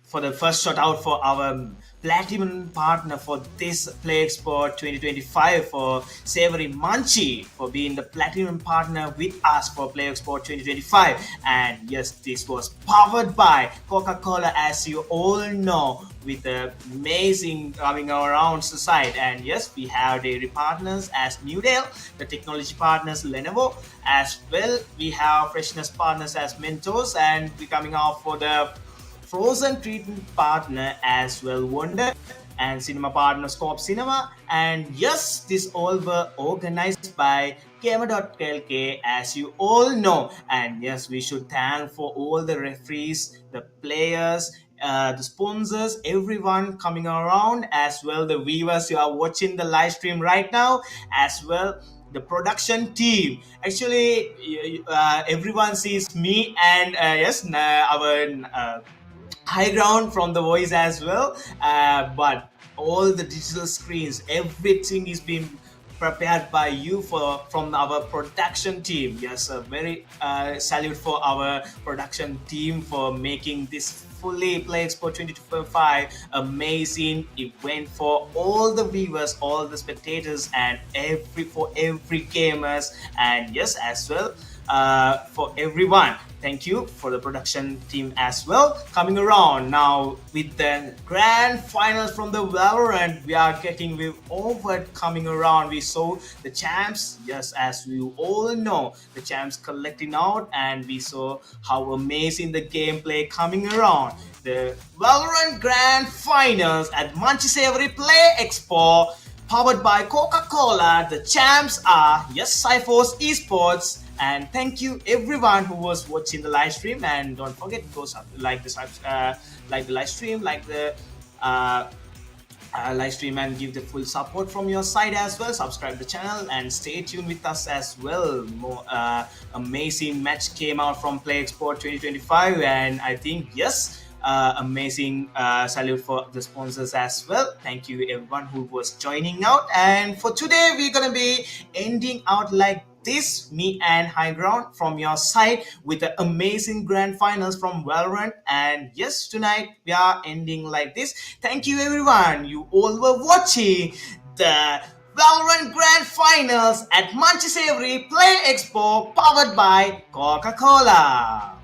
for the first shout out for our platinum partner for this Play Expo 2025 for Savoury Munchee for being the platinum partner with us for Play Expo 2025. And yes, this was powered by Coca-Cola, as you all know, with the amazing coming around site. And yes, we have dairy partners as New Dale, the technology partners Lenovo, as well we have freshness partners as Mentos, and we coming out for the frozen treatment partner as well Wonder, and cinema partner Scope Cinema. And yes, this all were organized by Gamer.LK, as you all know. And yes, we should thank for all the referees, the players, the sponsors, everyone coming around, as well the viewers who are watching the live stream right now, as well the production team. Actually, everyone sees me and yes, our high ground from the voice as well, but all the digital screens, everything is being prepared by you for from our production team. Yes, a very salute for our production team for making this fully Play Expo 2025 amazing event for all the viewers, all the spectators, and every gamers, and yes, as well for everyone. Thank you for the production team as well. Coming around now with the grand finals from the Valorant, we are getting with over coming around. We saw the champs, yes, as we all know, the champs collecting out, and we saw how amazing the gameplay coming around. The Valorant Grand Finals at Munchee Savoury Play Expo, powered by Coca-Cola. The champs are, yes, Cyphos Esports. And thank you everyone who was watching the live stream. And don't forget to go like the live stream, like the live stream, and give the full support from your side as well. Subscribe the channel and stay tuned with us as well. More amazing match came out from Play Expo 2025, and I think yes. Amazing salute for the sponsors as well. Thank you everyone who was joining out. And for today, we're gonna be ending out like this, me and High Ground from your side, with the amazing grand finals from Valorant. And yes, tonight we are ending like this. Thank you everyone. You all were watching the Valorant Grand Finals at Munchee Savoury Play Expo, powered by Coca-Cola.